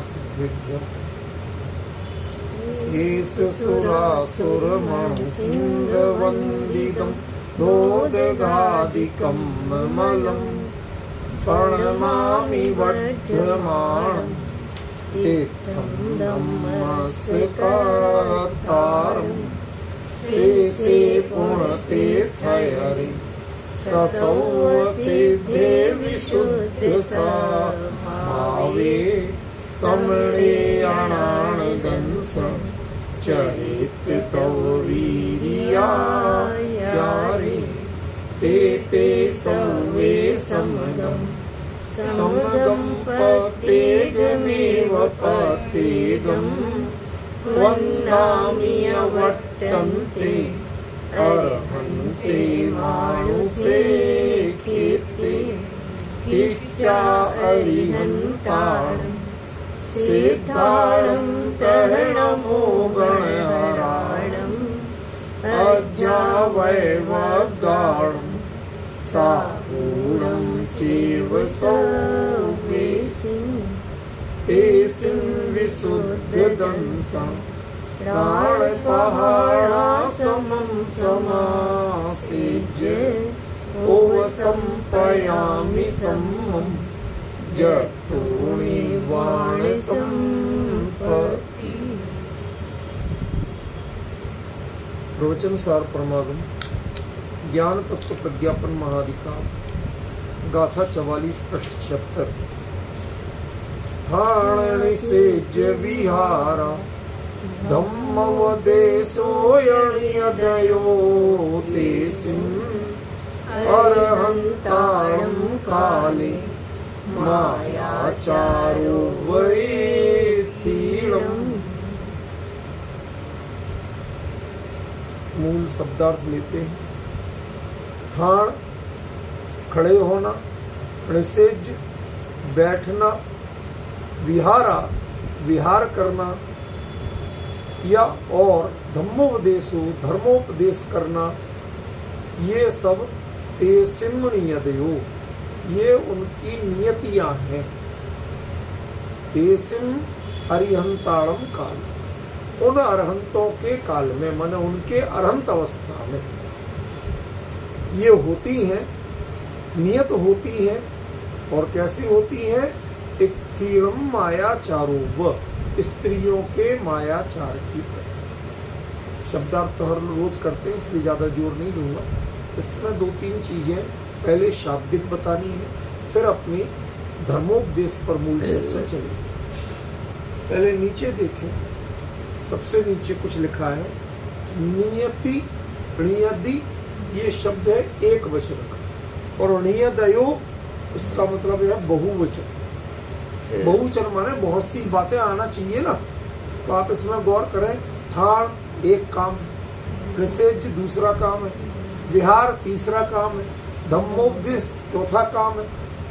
सिद्धिभ्यः ईश सुरासुरमणिसिंहवन्दितं दोदगादिकं ममलं प्रणमामि वर्धमानं तीर्थं नमस्कारतारं शेषे पुण्यतीर्थहरि ससौ सिद्धे विशुद्धस्वभावे समणे अणानगंस चरित तव वीर्यायारे ते सर्वे समगम पतेगमेव पतेगम वन्दामि अवट्टन्ते अर्हन्ते मानुषे कीर्ते कीर्त्या अरिहन्तारम् सिद्धारं तरणमो गणहराणम् अज्ञावैवगाढं साहूरं चैव सौकेसिं तेसिं विशुद्धदंसं प्राणपहाणासमं समासेज्य ओवसंपयामि सम्मम् जतोणिवाण संपत्ति। प्रवचन सार परमागम ज्ञान तत्व प्रज्ञापन महाधिकार गाथा 44 पृष्ठ 76। ठाणनि सेज विहारा धम्मवदेशोयणियदयो तेसिं अर्हन्तारं काले मायाचारो वैथीणम्। मूल शब्दार्थ लेते हैं। ठाण खड़े होना, निसेज बैठना, विहारा विहार करना, या और धम्मोपदेशो धर्मोपदेश करना, ये सब तेसिम्नियदयो ये उनकी नियतियां हैं। तेसिम अरिहंताड़म काल उन अरहंतों के काल में माने उनके अरहंत अवस्था में ये होती हैं, नियत होती हैं। और कैसी होती हैं? एक थीणम मायाचारो व स्त्रियों के मायाचार की तरह। शब्दार्थ तो हर रोज करते हैं इसलिए ज्यादा जोर नहीं दूंगा। इसमें 2-3 चीजें पहले शाब्दिक बतानी है, फिर अपनी धर्मोपदेश पर मूल चर्चा चलेगी। पहले नीचे देखें, सबसे नीचे कुछ लिखा है नियति नियति। ये शब्द है एक वचन का, और नियदयो इसका मतलब है बहुवचन। बहुवचन माने बहुत सी बातें आना चाहिए ना, तो आप इसमें गौर करें। ठाण एक काम, निषेध दूसरा काम है, विहार तीसरा काम है, धम्मोपदेश चौथा काम है।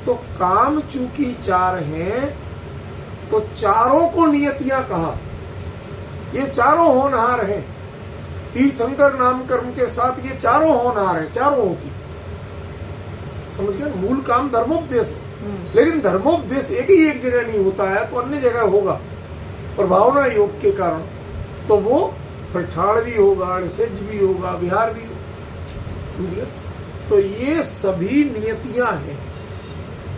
तो काम चूंकि 4 हैं, तो चारों को नियतियां कहा। ये चारों होनहार हैं। तीर्थंकर नामकर्म के साथ ये चारों होनहार हैं, चारों की। समझ गए? मूल काम धर्मोपदेश है, लेकिन धर्मोपदेश एक ही एक जगह नहीं होता है, तो अन्य जगह होगा प्रभावना योग के कारण। तो वो फिर ठाड़ भी होगा, निषेध भी होगा, विहार भी होगा। समझ गए? तो ये सभी नियतियां हैं।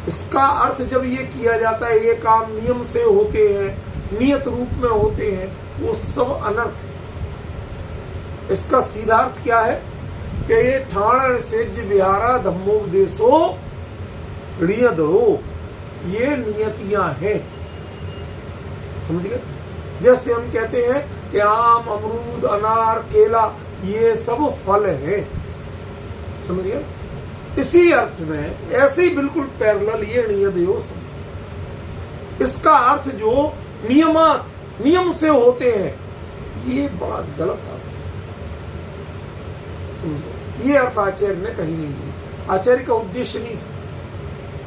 इसका अर्थ जब ये किया जाता है, ये काम नियम से होते हैं, नियत रूप में होते हैं, वो सब अनर्थ है। इसका सीधा अर्थ क्या है कि ये ठाण निषेध विहारा धम्मोपदेशो नियदो, ये नियतियां हैं। समझ गए? जैसे हम कहते हैं कि आम, अमरूद, अनार, केला ये सब फल हैं। समझ गए? इसी अर्थ में ऐसे ही बिल्कुल पैरेलल ये नियदयो सब। इसका अर्थ जो नियमात नियम से होते हैं, ये बड़ा गलत अर्थ है। समझो, ये अर्थ आचार्य ने कहीं नहीं दिया। आचार्य का उद्देश्य नहीं था।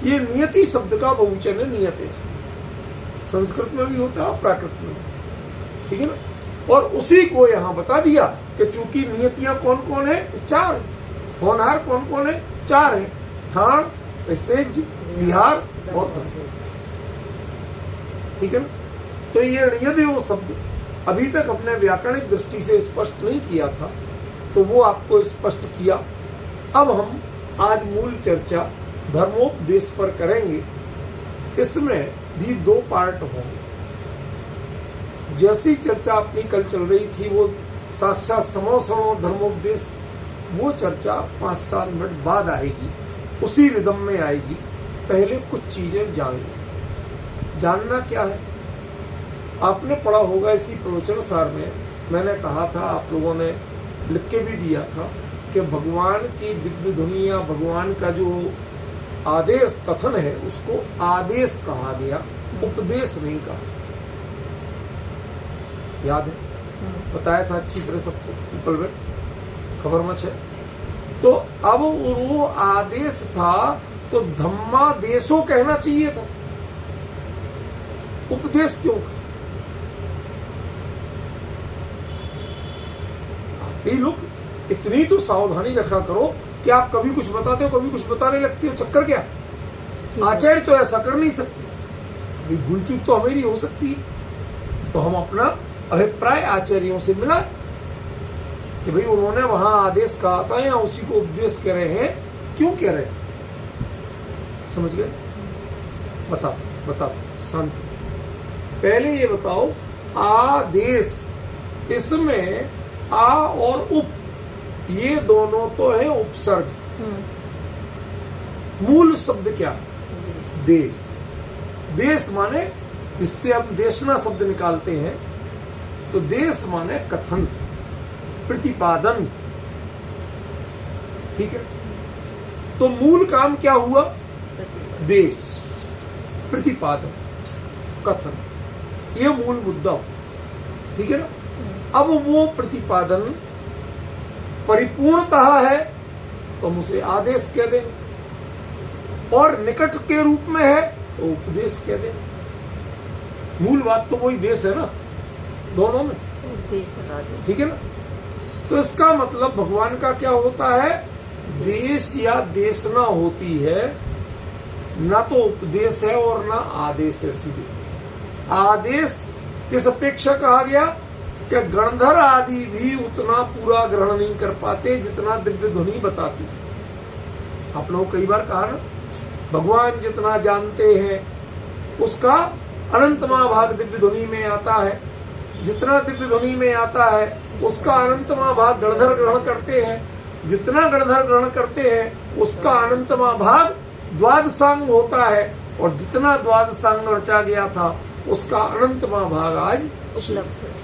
ये नियति शब्द का बहुवचन है, नियते। संस्कृत में भी होता है, प्राकृत में। ठीक है ना? और उसी को यहाँ बता दिया कि चूंकि नियतियां कौन कौन है? 4 है। होनहार कौन कौन है? 4 है। ठाण, निषेध, विहार और धर्म। ठीक है ना? तो ये ण्यदेव शब्द अभी तक अपने व्याकरणिक दृष्टि से स्पष्ट नहीं किया था, तो वो आपको स्पष्ट किया। अब हम आज मूल चर्चा धर्मोपदेश पर करेंगे। इसमें भी 2 पार्ट होंगे। जैसी चर्चा अपनी कल चल रही थी वो साक्षात समो धर्मोपदेश, वो चर्चा 5-7 मिनट बाद आएगी, उसी रिदम में आएगी। पहले कुछ चीजें जानिए। जानना क्या है, आपने पढ़ा होगा इसी प्रवचन सार में मैंने कहा था, आप लोगों ने लिख के भी दिया था कि भगवान की दिव्य ध्वनि या भगवान का जो आदेश कथन है उसको आदेश कहा गया, उपदेश नहीं कहा। याद है? बताया था अच्छी तरह सबको, पीपल में खबर मच है। तो अब वो आदेश था तो धम्मादेशो कहना चाहिए था, उपदेश क्यों? आप ही लोग इतनी तो सावधानी रखा करो कि आप कभी कुछ बताते हो कभी कुछ बताने लगते हो। चक्कर क्या? आचार्य तो ऐसा कर नहीं सकते, भूल चूक तो हमेरी हो सकती है। तो हम अपना अभिप्राय आचार्यों से मिला कि भाई उन्होंने वहां आदेश कहा था या उसी को उपदेश कह रहे हैं, क्यों कह रहे हैं? समझ गए? बताओ शांत। पहले ये बताओ, आदेश, इसमें आ और उप ये दोनों तो है उपसर्ग। मूल शब्द क्या? देश। देश माने, इससे हम देशना शब्द निकालते हैं, तो देश माने कथन, प्रतिपादन। ठीक है? तो मूल काम क्या हुआ? देश, प्रतिपादन, कथन, ये मूल मुद्दा हो। ठीक है ना? अब वो प्रतिपादन परिपूर्णतः है तो हम उसे आदेश कह दें, और निकट के रूप में है तो उपदेश कह दें। मूल बात तो वही देश है ना, दोनों में। ठीक है ना? तो इसका मतलब भगवान का क्या होता है? देश या देशना होती है, ना तो उपदेश है और ना आदेश है। सीधे आदेश किस अपेक्षा कहा गया कि गणधर आदि भी उतना पूरा ग्रहण नहीं कर पाते जितना दिव्य ध्वनि बताती। आप लोग कई बार कहा ना, भगवान जितना जानते हैं उसका अनंतमा भाग दिव्य ध्वनि में आता है, जितना दिव्य ध्वनि में आता है उसका अनंतमा भाग गणधर ग्रहण करते हैं, जितना गणधर ग्रहण करते हैं उसका अनंतमा भाग द्वादशांग होता है, और जितना द्वादशांग रचा गया था उसका अनंतमा भाग आज उपलब्ध है।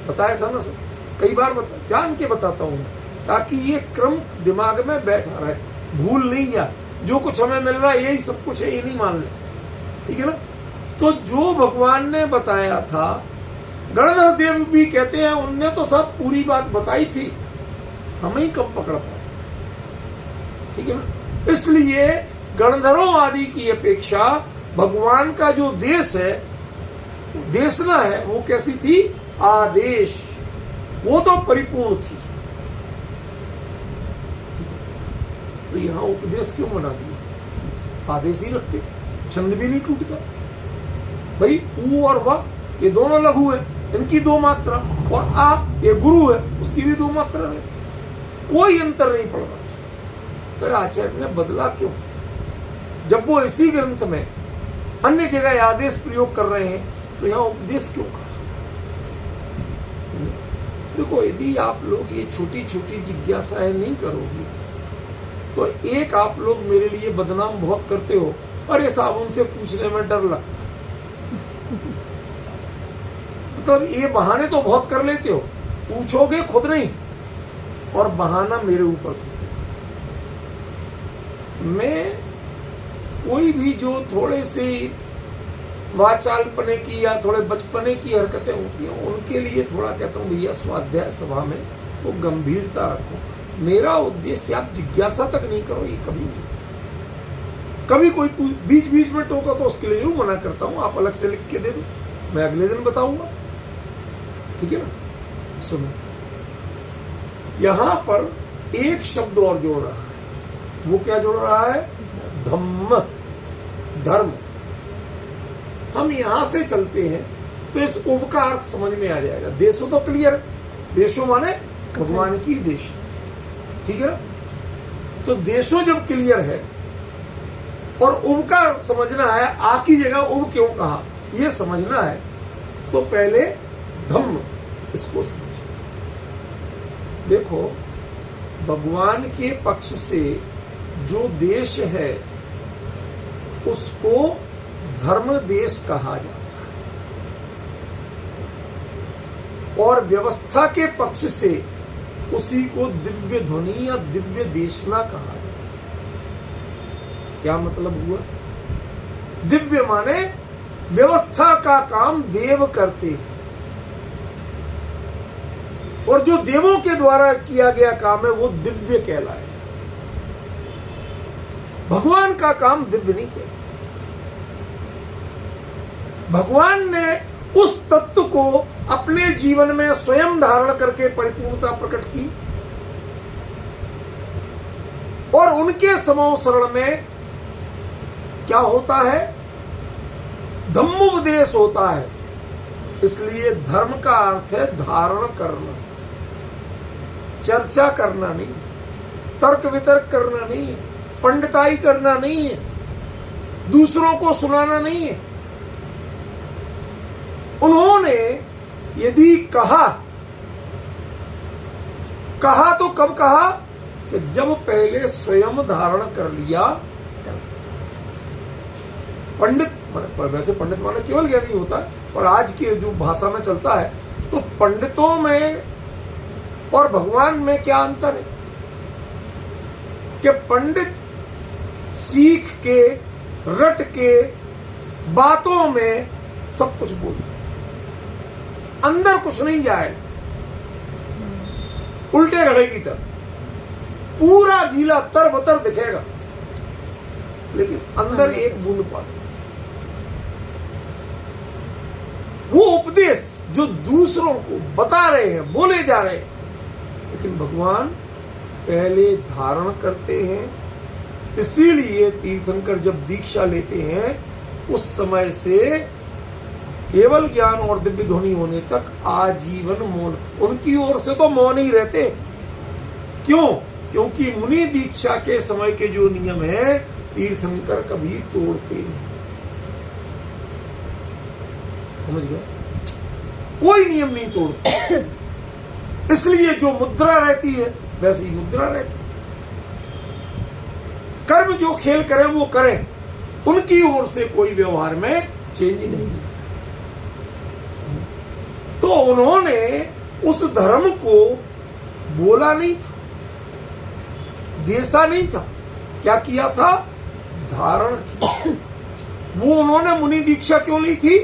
बताया था ना सर, कई बार जान के बताता हूँ ताकि ये क्रम दिमाग में बैठा रहे, भूल नहीं गया। जो कुछ हमें मिल रहा है यही सब कुछ है, ये नहीं मान ले। ठीक है ना? तो जो भगवान ने बताया था, गणधर देव भी कहते हैं उनने तो सब पूरी बात बताई थी, हमें ही कम पकड़ पाए। ठीक है ना? इसलिए गणधरों आदि की अपेक्षा भगवान का जो देश है, देशना है, वो कैसी थी? आदेश। वो तो परिपूर्ण थी। तो यहां उपदेश क्यों बना दिया? आदेश ही रखते, छंद भी नहीं टूटता। भाई ऊ और व ये दोनों लघु है, इनकी 2 मात्रा, और आप ये गुरु है उसकी भी 2 मात्रा है, कोई अंतर नहीं पड़ रहा। फिर आचार्य ने बदला क्यों? जब वो इसी ग्रंथ में अन्य जगह आदेश प्रयोग कर रहे हैं तो यहाँ उपदेश क्यों कहा? देखो, यदि आप लोग ये छोटी छोटी जिज्ञासाएं नहीं करोगे तो एक आप लोग मेरे लिए बदनाम बहुत करते हो, अरे साहब उनसे पूछने में डर लगता है। मतलब ये बहाने तो बहुत कर लेते हो, पूछोगे खुद नहीं और बहाना मेरे ऊपर थोपते। मैं कोई भी जो थोड़े से वाचालपने की या थोड़े बचपने की हरकतें होती हैं उनके लिए थोड़ा कहता हूँ भैया स्वाध्याय सभा में वो गंभीरता रखो। मेरा उद्देश्य आप जिज्ञासा तक नहीं करो, ये कभी नहीं। कभी कोई बीच बीच में टोका तो उसके लिए जरूर मना करता हूँ, आप अलग से लिख के दे दो, मैं अगले दिन बताऊंगा। ठीक है ना? सुनो, यहां पर एक शब्द और जोड़ रहा है। वो क्या जोड़ रहा है? धम्म, धर्म। हम यहां से चलते हैं तो इस उव का अर्थ समझ में आ जाएगा। देशो तो क्लियर, देशो माने भगवान की देश, ठीक है ना। तो देशो जब क्लियर है और उव का समझना है, आ की जगह उव क्यों कहा ये समझना है, तो पहले धम्म इसको समझो। देखो भगवान के पक्ष से जो देश है उसको धर्म देश कहा जाता है, और व्यवस्था के पक्ष से उसी को दिव्य ध्वनि या दिव्य देशना कहा जाता है। क्या मतलब हुआ? दिव्य माने व्यवस्था का काम देव करते हैं, और जो देवों के द्वारा किया गया काम है वो दिव्य कहलाए। भगवान का काम दिव्य नहीं कहलाता। भगवान ने उस तत्व को अपने जीवन में स्वयं धारण करके परिपूर्णता प्रकट की, और उनके समोसरण में क्या होता है? धम्मोपदेश होता है। इसलिए धर्म का अर्थ है धारण करना, चर्चा करना नहीं, तर्क वितर्क करना नहीं है, पंडिताई करना नहीं है, दूसरों को सुनाना नहीं है। उन्होंने यदि कहा तो कब कहा? कि जब पहले स्वयं धारण कर लिया। पंडित वैसे पंडित माने केवल ज्ञानी होता है, और आज की जो भाषा में चलता है तो पंडितों में और भगवान में क्या अंतर है? कि पंडित सीख के रट के बातों में सब कुछ बोलते, अंदर कुछ नहीं जाए, उल्टे घड़े की तरह पूरा गीला तरबतर दिखेगा, लेकिन अंदर एक बूंद पानी। वो उपदेश जो दूसरों को बता रहे हैं, बोले जा रहे हैं, लेकिन भगवान पहले धारण करते हैं। इसीलिए तीर्थंकर जब दीक्षा लेते हैं उस समय से केवल ज्ञान और दिव्य ध्वनि होने तक आजीवन मौन, उनकी ओर से तो मौन ही रहते। क्यों? क्योंकि मुनि दीक्षा के समय के जो नियम है तीर्थंकर कभी तोड़ते नहीं। समझ गए? कोई नियम नहीं तोड़ते। इसलिए जो मुद्रा रहती है वैसे ही मुद्रा रहती है। कर्म जो खेल करें वो करें, उनकी ओर से कोई व्यवहार में चेंज नहीं है। तो उन्होंने उस धर्म को बोला नहीं था, देशा नहीं था, क्या किया था? धारण किया। वो उन्होंने मुनि दीक्षा क्यों ली थी?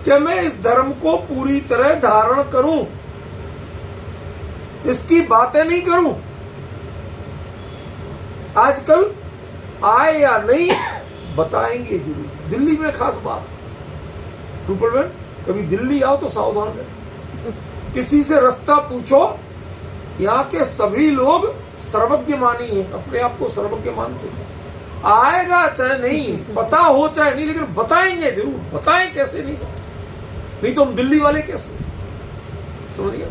कि मैं इस धर्म को पूरी तरह धारण करूं, इसकी बातें नहीं करूं। आजकल आए या नहीं बताएंगे जरूर। दिल्ली में खास बात, सुपरमैन कभी दिल्ली आओ तो सावधान रहे। किसी से रास्ता पूछो, यहाँ के सभी लोग सर्वज्ञ मानी है, अपने आप को सर्वज्ञ मानते हैं। आएगा चाहे नहीं, पता हो चाहे नहीं, लेकिन बताएंगे जरूर। बताएं कैसे? नहीं समझ, नहीं तो हम दिल्ली वाले कैसे? समझ गया?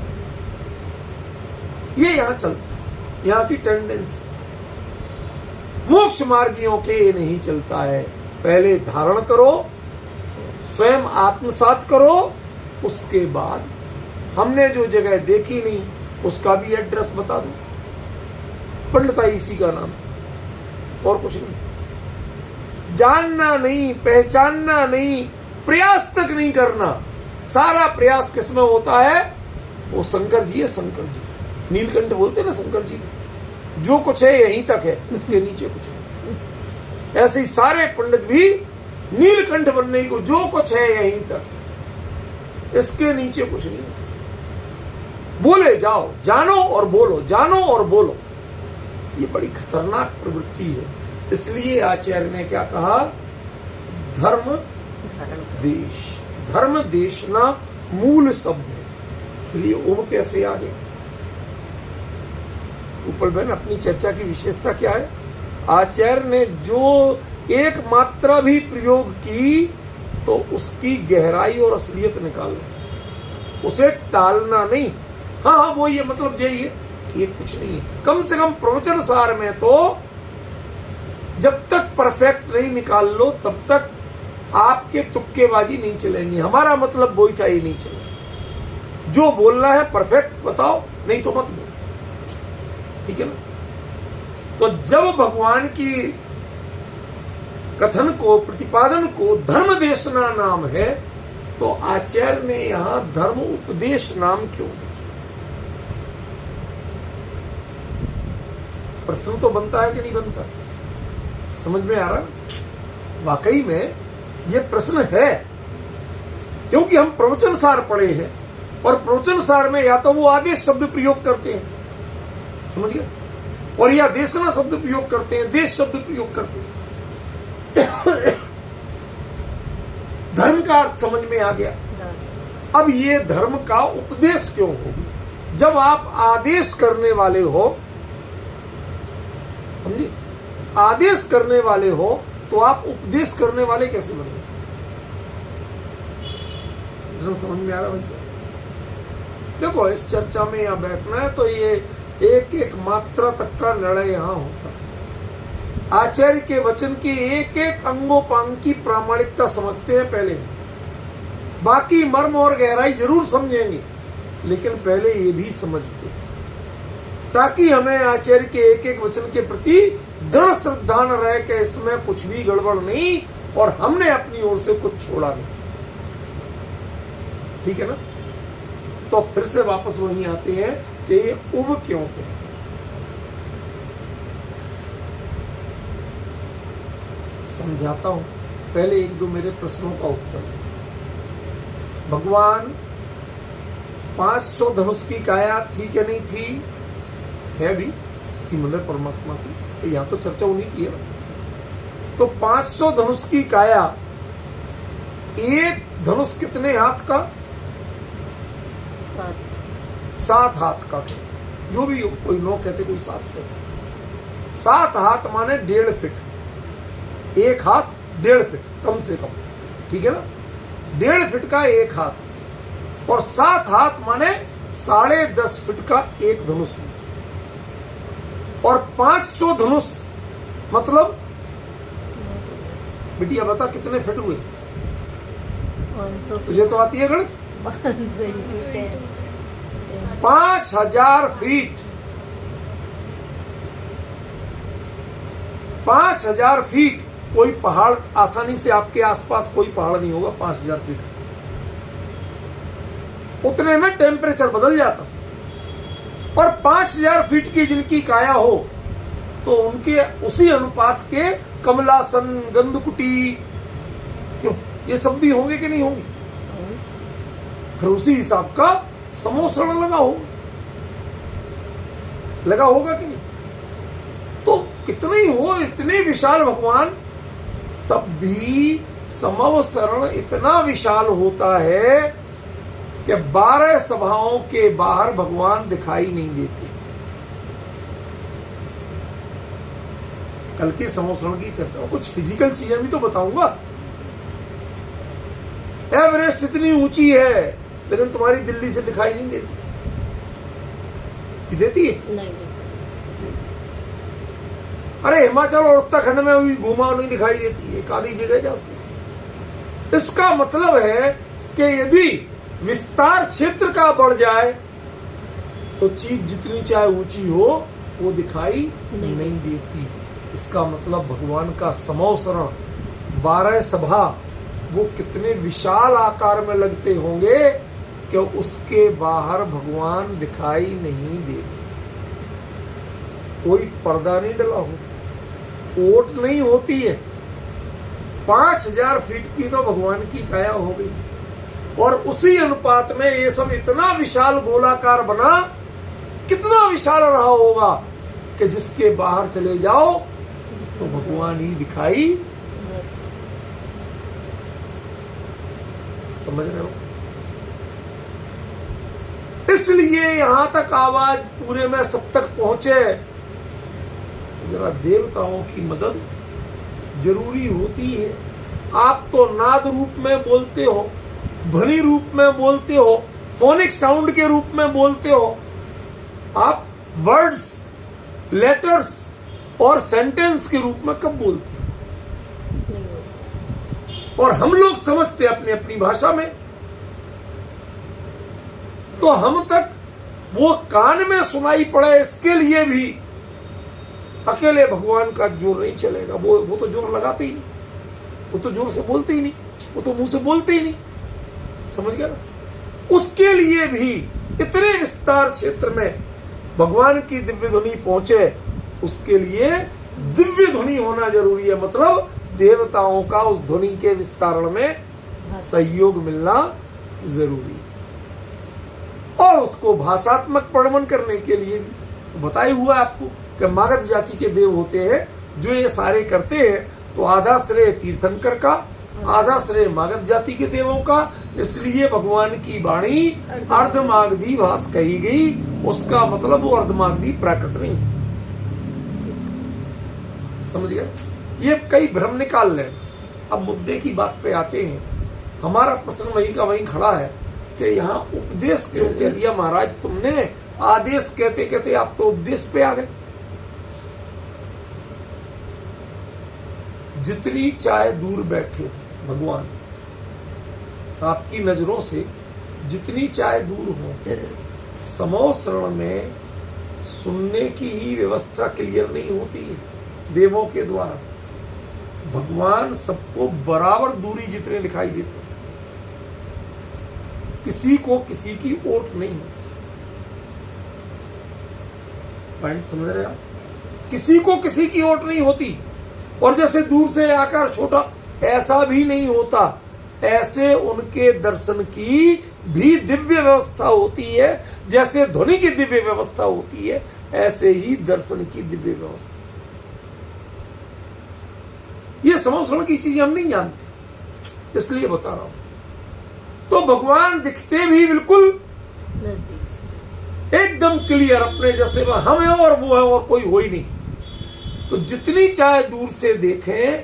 ये यहां चलता है, यहां की टेंडेंसी। मोक्ष मार्गियों के ये नहीं चलता है। पहले धारण करो, स्वयं आत्मसात करो, उसके बाद हमने जो जगह देखी नहीं उसका भी एड्रेस बता दो। पंडिताई इसी का नाम, और कुछ नहीं। जानना नहीं, पहचानना नहीं, प्रयास तक नहीं करना। सारा प्रयास किसमें होता है? वो शंकर जी है, शंकर जी। नीलकंठ बोलते ना शंकर जी, जो कुछ है यहीं तक है, इसके नीचे कुछ है। ऐसे ही सारे पंडित भी नीलकंठ बनने को, जो कुछ है यहीं तक, इसके नीचे कुछ नहीं है। बोले जाओ, जानो और बोलो, जानो और बोलो। ये बड़ी खतरनाक प्रवृत्ति है। इसलिए आचार्य ने क्या कहा? धर्म देश। धर्म देशना मूल शब्द है। इसलिए वो कैसे आ गए? ऊपर बहन अपनी चर्चा की विशेषता क्या है? आचार्य ने जो एक मात्रा भी प्रयोग की तो उसकी गहराई और असलियत निकालो, उसे टालना नहीं। हाँ वो ये मतलब यही है, ये कुछ नहीं है। कम से कम प्रवचन सार में तो जब तक परफेक्ट नहीं निकाल लो तब तक आपके तुक्केबाजी नहीं चलेंगी। हमारा मतलब वही था, ये नहीं चले। जो बोलना है परफेक्ट बताओ, नहीं तो मत बोलो, ठीक है ना। तो जब भगवान की कथन को, प्रतिपादन को धर्म देशना नाम है, तो आचार्य ने यहां धर्म उपदेश नाम क्यों दिया? प्रश्न तो बनता है कि नहीं बनता? समझ में आ रहा? वाकई में ये प्रश्न है, क्योंकि हम प्रवचन सार पढ़े हैं और प्रवचन सार में या तो वो आदेश शब्द प्रयोग करते हैं, समझ गए, और या देशना शब्द प्रयोग करते हैं, देश शब्द प्रयोग करते हैं। धर्म का अर्थ समझ में आ गया। अब ये धर्म का उपदेश क्यों होगी? जब आप आदेश करने वाले हो, समझिए, आदेश करने वाले हो तो आप उपदेश करने वाले कैसे बने? समझ में आ रहा भाई साहब? देखो, इस चर्चा में यहां बैठना है तो ये एक एक मात्रा तक का निर्णय यहां होता है। आचार्य के वचन की एक एक अंगोपांग की प्रामाणिकता समझते हैं पहले, बाकी मर्म और गहराई जरूर समझेंगे, लेकिन पहले ये भी समझते हैं ताकि हमें आचार्य के एक एक वचन के प्रति दृढ़ श्रद्धा न रहे कि इसमें कुछ भी गड़बड़ नहीं और हमने अपनी ओर से कुछ छोड़ा नहीं, ठीक है ना। तो फिर से वापस वहीं आते हैं कि ये उब क्यों है? समझाता हूं, पहले एक दो मेरे प्रश्नों का उत्तर। भगवान 500 धनुष की काया थी कि नहीं थी? है भी, सिमंदर परमात्मा की, तो यहां तो चर्चा उन्हीं की है। तो 500 धनुष की काया, एक धनुष कितने हाथ का? 7 हाथ का, जो भी, कोई 9 कहते, कोई 7 कहते। 7 हाथ माने 1.5 फीट, एक हाथ 1.5 फीट कम से कम, ठीक है ना। 1.5 फीट का एक हाथ, और 7 हाथ माने 10.5 फीट का एक धनुष, और 500 धनुष मतलब बिटिया बता कितने फीट हुए? तुझे तो आती है गणित? 5000 फीट। 5000 फीट। कोई पहाड़ आसानी से आपके आसपास कोई पहाड़ नहीं होगा 5000 फीट, उतने में टेम्परेचर बदल जाता। और 5000 फीट की जिनकी काया हो तो उनके उसी अनुपात के कमलासन, गंधकुटी, क्यों, ये सब भी होंगे कि नहीं होंगे? फिर उसी हिसाब का समोसण लगा होगा कि नहीं? तो कितने ही हो, इतने विशाल भगवान, तब भी समवसरण इतना विशाल होता है कि 12 सभाओं के बाहर भगवान दिखाई नहीं देते। कल के समवसरण की चर्चा, कुछ फिजिकल चीजें भी तो बताऊंगा। एवरेस्ट इतनी ऊंची है लेकिन तुम्हारी दिल्ली से दिखाई नहीं देती, कि देती है? नहीं। अरे हिमाचल और उत्तराखंड में भी घुमाव नहीं दिखाई देती, एक आधी जगह जा सकती। इसका मतलब है कि यदि विस्तार क्षेत्र का बढ़ जाए तो चीज जितनी चाहे ऊंची हो वो दिखाई नहीं देती। इसका मतलब भगवान का समवसरण 12 सभा वो कितने विशाल आकार में लगते होंगे कि उसके बाहर भगवान दिखाई नहीं देते। कोई पर्दा नहीं डला होता, ओट नहीं होती है। 5000 फीट की तो भगवान की काया हो गई, और उसी अनुपात में ये सब इतना विशाल गोलाकार बना। कितना विशाल रहा होगा कि जिसके बाहर चले जाओ तो भगवान ही दिखाई, समझ रहे हो? इसलिए यहां तक आवाज पूरे में सब तक पहुंचे, जरा देवताओं की मदद जरूरी होती है। आप तो नाद रूप में बोलते हो, ध्वनि रूप में बोलते हो, फोनिक साउंड के रूप में बोलते हो। आप वर्ड्स, लेटर्स और सेंटेंस के रूप में कब बोलते हो? और हम लोग समझते अपनी अपनी भाषा में। तो हम तक वो कान में सुनाई पड़े, इसके लिए भी अकेले भगवान का जोर नहीं चलेगा। वो तो जोर लगाते ही नहीं, वो तो जोर से बोलते ही नहीं, वो तो मुंह से बोलते ही नहीं। समझ गया ना? उसके लिए भी इतने विस्तार क्षेत्र में भगवान की दिव्य ध्वनि पहुंचे, उसके लिए दिव्य ध्वनि होना जरूरी है। मतलब देवताओं का उस ध्वनि के विस्तारण में सहयोग मिलना जरूरी है। और उसको भाषात्मक प्रमाण करने के लिए भी तो बताया हुआ आपको कि मागध जाति के देव होते हैं जो ये सारे करते हैं। तो आधा श्रेय तीर्थंकर का, आधा श्रेय मागध जाति के देवों का। इसलिए भगवान की वाणी अर्धमागधी भाष कही गई। उसका मतलब वो अर्धमागधी प्राकृत नहीं। समझ गए? ये कई भ्रम निकाल लें। अब मुद्दे की बात पे आते हैं। हमारा प्रश्न वहीं का वहीं खड़ा है कि यहाँ उपदेश क्यों कह दिया महाराज तुमने? आदेश कहते कहते आप तो उपदेश पे आ गए। जितनी चाहे दूर बैठे भगवान, आपकी नजरों से जितनी चाहे दूर हो, समो शरण में सुनने की ही व्यवस्था क्लियर नहीं होती है देवों के द्वारा। भगवान सबको बराबर दूरी जितने दिखाई देते, किसी को किसी की ओट नहीं होती। पॉइंट समझ रहे आप? किसी को किसी की ओट नहीं होती। और जैसे दूर से आकार छोटा, ऐसा भी नहीं होता। ऐसे उनके दर्शन की भी दिव्य व्यवस्था होती है। जैसे ध्वनि की दिव्य व्यवस्था होती है, ऐसे ही दर्शन की दिव्य व्यवस्था। ये समझने की चीजें हम नहीं जानते, इसलिए बता रहा हूं। तो भगवान दिखते भी बिल्कुल एकदम क्लियर अपने जैसे हम है और वो है और कोई हो ही नहीं। तो जितनी चाहे दूर से देखें,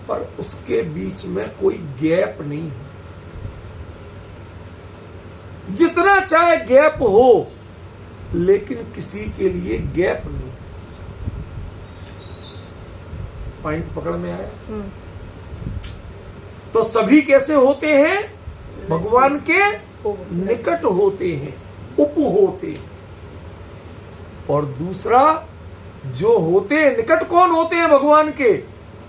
पर उसके बीच में कोई गैप नहीं है। जितना चाहे गैप हो, लेकिन किसी के लिए गैप नहीं। पॉइंट पकड़ में आया? तो सभी कैसे होते हैं? भगवान के निकट होते हैं, उप होते हैं। और दूसरा जो होते हैं निकट, कौन होते हैं भगवान के?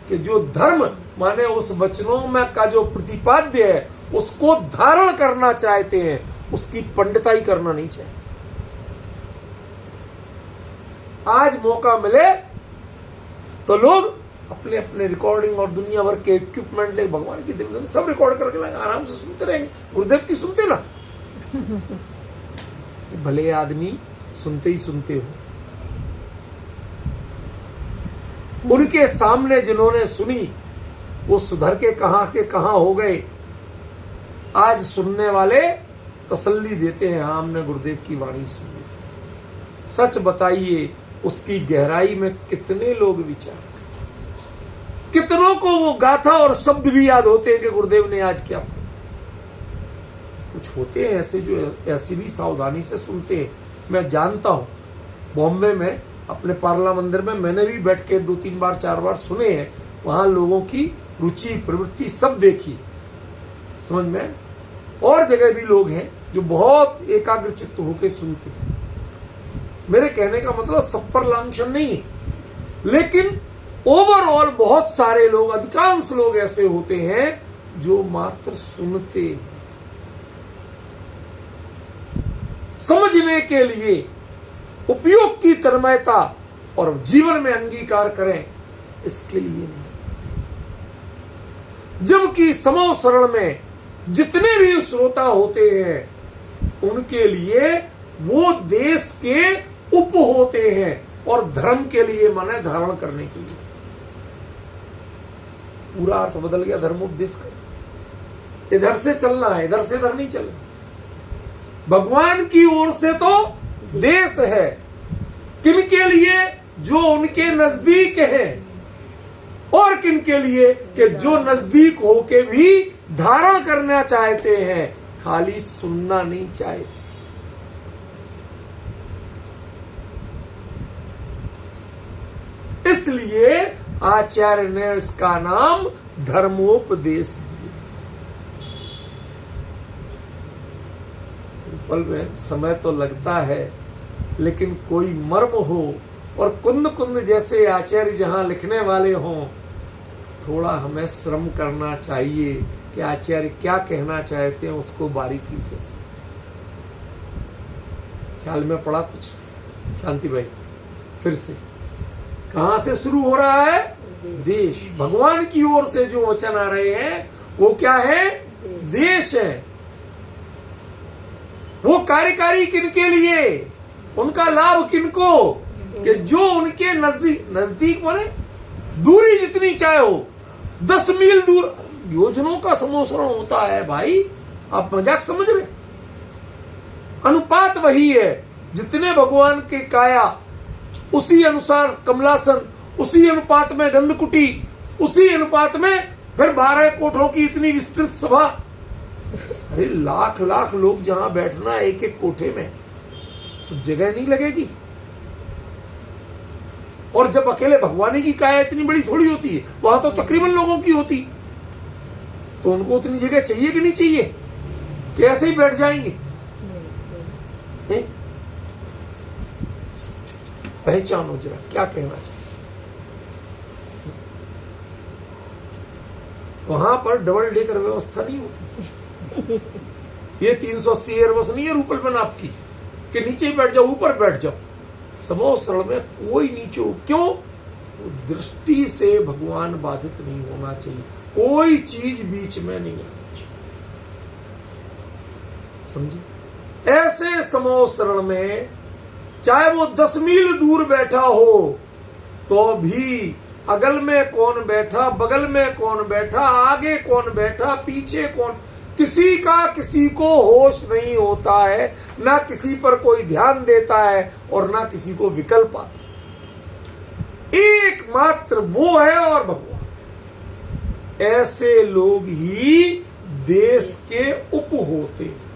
कि जो धर्म माने उस वचनों में का जो प्रतिपाद्य है उसको धारण करना चाहते हैं, उसकी पंडिताई करना नहीं चाहते। आज मौका मिले तो लोग अपने अपने रिकॉर्डिंग और दुनिया भर के इक्विपमेंट ले भगवान की दिव्य सब रिकॉर्ड करके लाएंगे, आराम से सुनते रहेंगे। गुरुदेव की सुनते ना, भले आदमी सुनते ही सुनते हो। उनके सामने जिन्होंने सुनी वो सुधर के कहां हो गए। आज सुनने वाले तसल्ली देते हैं, हाँ हमने गुरुदेव की वाणी सुनी। सच बताइए उसकी गहराई में कितने लोग विचार, कितनों को वो गाथा और शब्द भी याद होते हैं कि गुरुदेव ने आज क्या। कुछ होते हैं ऐसे जो ऐसी भी सावधानी से सुनते हैं। मैं जानता हूं बॉम्बे में अपने पार्ला मंदिर में मैंने भी बैठ के 2-3 बार 4 बार सुने हैं। वहां लोगों की रुचि प्रवृत्ति सब देखी, समझ में। और जगह भी लोग हैं जो बहुत एकाग्र चित्त होकर सुनते हैं। मेरे कहने का मतलब सब पर लांछन नहीं है, लेकिन ओवरऑल बहुत सारे लोग, अधिकांश लोग ऐसे होते हैं जो मात्र सुनते, समझने के लिए उपयोग की तन्मयता और जीवन में अंगीकार करें, इसके लिए नहीं। जबकि समो शरण में जितने भी श्रोता होते हैं उनके लिए वो देश के उप होते हैं और धर्म के लिए माने धारण करने के लिए। पूरा अर्थ बदल गया धर्म उपदेश का। इधर से चलना है, इधर से इधर नहीं चलना। भगवान की ओर से तो देश है, किनके लिए? जो उनके नजदीक है। और किन के लिए कि जो नजदीक होके भी धारण करना चाहते हैं, खाली सुनना नहीं चाहते। इसलिए आचार्य ने इसका नाम धर्मोपदेश दिया। पल में समय तो लगता है, लेकिन कोई मर्म हो और कुंद कुंद जैसे आचार्य जहां लिखने वाले हों, थोड़ा हमें श्रम करना चाहिए कि आचार्य क्या कहना चाहते हैं, उसको बारीकी से ख्याल में पड़ा कुछ? शांति भाई, फिर से कहां से शुरू हो रहा है? देश। भगवान की ओर से जो वचन आ रहे हैं वो क्या है? देश है। वो कार्यकारी किनके लिए, उनका लाभ किनको? कि जो उनके नजदीक, नजदीक माने दूरी जितनी चाहे हो, 10 मील दूर, योजनों का समोसरण होता है भाई, आप मजाक समझ रहे? अनुपात वही है, जितने भगवान के काया उसी अनुसार कमलासन, उसी अनुपात में गंधकुटी, उसी अनुपात में फिर 12 कोठों की इतनी विस्तृत सभा। अरे लाख लाख लोग जहां बैठना एक एक कोठे में, तो जगह नहीं लगेगी। और जब अकेले भगवान की काया इतनी बड़ी थोड़ी होती है, वहां तो तकरीबन लोगों की होती, तो उनको उतनी जगह चाहिए कि नहीं चाहिए कि ऐसे ही बैठ जाएंगे? पहचानो जरा क्या कहना चाहिए। वहां पर डबल डेकर व्यवस्था नहीं होती। ये 380 एयर बस नहीं है रूपल में आपकी कि नीचे ही बैठ जाओ, ऊपर बैठ जाओ। समोसरण में कोई नीचे, क्यों? दृष्टि से भगवान बाधित नहीं होना चाहिए, कोई चीज बीच में नहीं आनी चाहिए। समझे? ऐसे समोसरण में चाहे वो 10 मील दूर बैठा हो, तो भी अगल में कौन बैठा, बगल में कौन बैठा, आगे कौन बैठा, पीछे कौन, किसी का किसी को होश नहीं होता है, ना किसी पर कोई ध्यान देता है और ना किसी को विकल्प आता। एकमात्र वो है और भगवान। ऐसे लोग ही देश के उप होते हैं।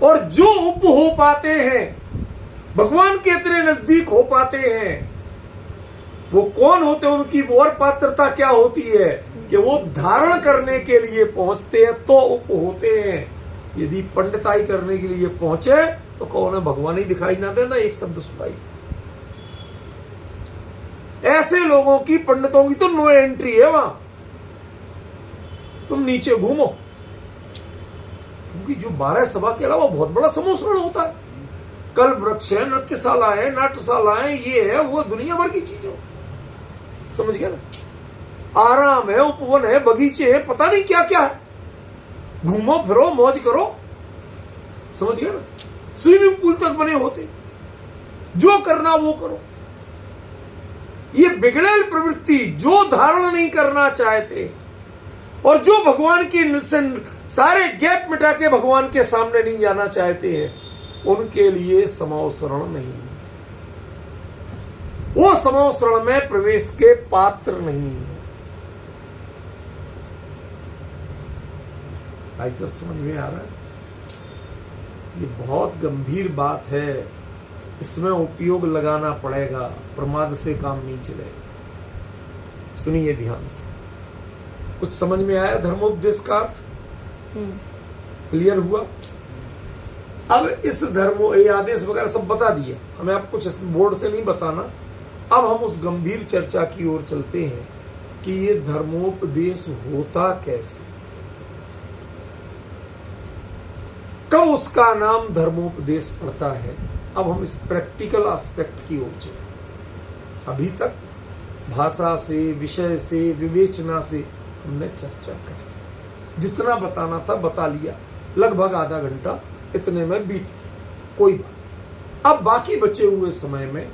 और जो उप हो पाते हैं, भगवान के इतने नजदीक हो पाते हैं, वो कौन होते हैं? उनकी और पात्रता क्या होती है कि वो धारण करने के लिए पहुंचते हैं तो उप होते हैं। यदि पंडिताई करने के लिए पहुंचे तो कौन है? भगवान ही दिखाई ना देना, एक शब्द सुनाई। ऐसे लोगों की, पंडितों की तो नो एंट्री है वहां। तुम नीचे घूमो, क्योंकि जो 12 सभा के अलावा बहुत बड़ा समोसरण होता है। कल वृक्ष है, नृत्यशाला है, नाट्यशाला है, ये है वो, दुनिया भर की चीजें। समझ गया ना? आराम है, उपवन है, बगीचे है, पता नहीं क्या क्या है। घूमो फिरो, मौज करो। समझ गया ना? स्विमिंग पूल तक बने होते, जो करना वो करो। ये बिगड़ेल प्रवृत्ति, जो धारण नहीं करना चाहते और जो भगवान की सारे गैप मिटा के भगवान के सामने नहीं जाना चाहते हैं, उनके लिए समोसरण नहीं। वो समोसरण में प्रवेश के पात्र नहीं है। भाई सब समझ में आ रहा है? ये बहुत गंभीर बात है, इसमें उपयोग लगाना पड़ेगा, प्रमाद से काम नहीं चलेगा। सुनिए ध्यान से। कुछ समझ में आया धर्मोपदेश का अर्थ? क्लियर हुआ? अब इस धर्मो ये आदेश वगैरह सब बता दिया, हमें अब कुछ बोर्ड से नहीं बताना। अब हम उस गंभीर चर्चा की ओर चलते हैं कि ये धर्मोपदेश होता कैसे, कब उसका नाम धर्मोपदेश पड़ता है। अब हम इस प्रैक्टिकल एस्पेक्ट की ओर चलें। अभी तक भाषा से, विषय से, विवेचना से हमने चर्चा करी, जितना बताना था बता लिया, लगभग आधा घंटा इतने में बीत गया, कोई बात। अब बाकी बचे हुए समय में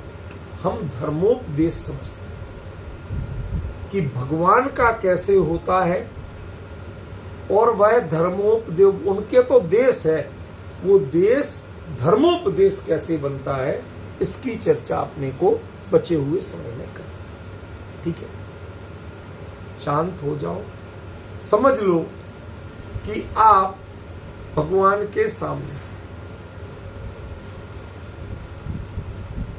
हम धर्मोपदेश समझते हैं कि भगवान का कैसे होता है, और वह धर्मोपदेश, उनके तो देश है, वो देश धर्मोपदेश कैसे बनता है, इसकी चर्चा अपने को बचे हुए समय में करें। ठीक है, शांत हो जाओ, समझ लो कि आप भगवान के सामने।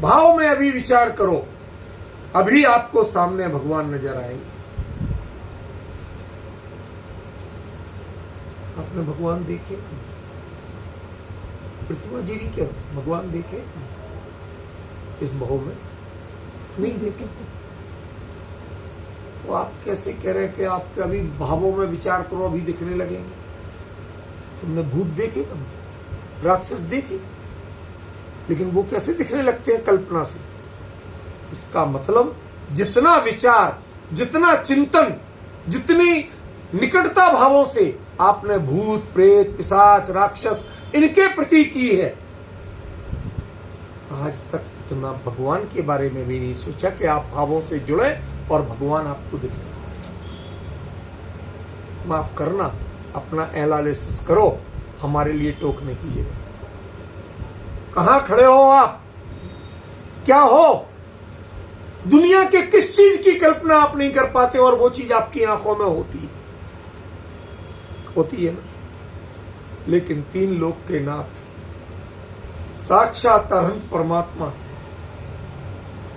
भाव में अभी विचार करो, अभी आपको सामने भगवान नजर आएंगे। आपने भगवान देखे? प्रतिमा जी नहीं, क्या भगवान देखे इस भाव में? नहीं देखे। तो आप कैसे कह रहे हैं कि आपके अभी भावों में विचार करो, अभी दिखने लगेंगे? तुमने भूत देखे कभी? राक्षस देखे? लेकिन वो कैसे दिखने लगते हैं? कल्पना से। इसका मतलब जितना विचार, जितना चिंतन, जितनी निकटता भावों से आपने भूत, प्रेत, पिशाच, राक्षस इनके प्रति की है, आज तक इतना भगवान के बारे में भी नहीं सोचा कि आप भावों से जुड़े और भगवान आपको दिखे। माफ करना, अपना एनालिसिस करो, हमारे लिए टोकने की जगह। कहां खड़े हो आप? क्या हो? दुनिया के किस चीज की कल्पना आप नहीं कर पाते और वो चीज आपकी आंखों में होती है ना? लेकिन तीन लोक के नाथ, साक्षात अरहंत परमात्मा,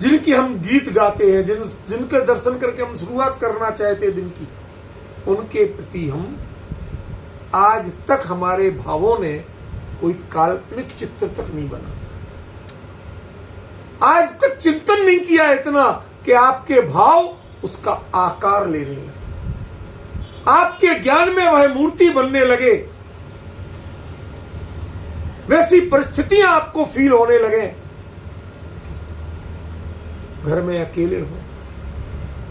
जिनकी हम गीत गाते हैं, जिनके दर्शन करके हम शुरुआत करना चाहते दिन की, उनके प्रति हम आज तक हमारे भावों ने कोई काल्पनिक चित्र तक नहीं बना। आज तक चिंतन नहीं किया इतना कि आपके भाव उसका आकार लेने लगे, आपके ज्ञान में वह मूर्ति बनने लगे, वैसी परिस्थितियां आपको फील होने लगे। घर में अकेले हो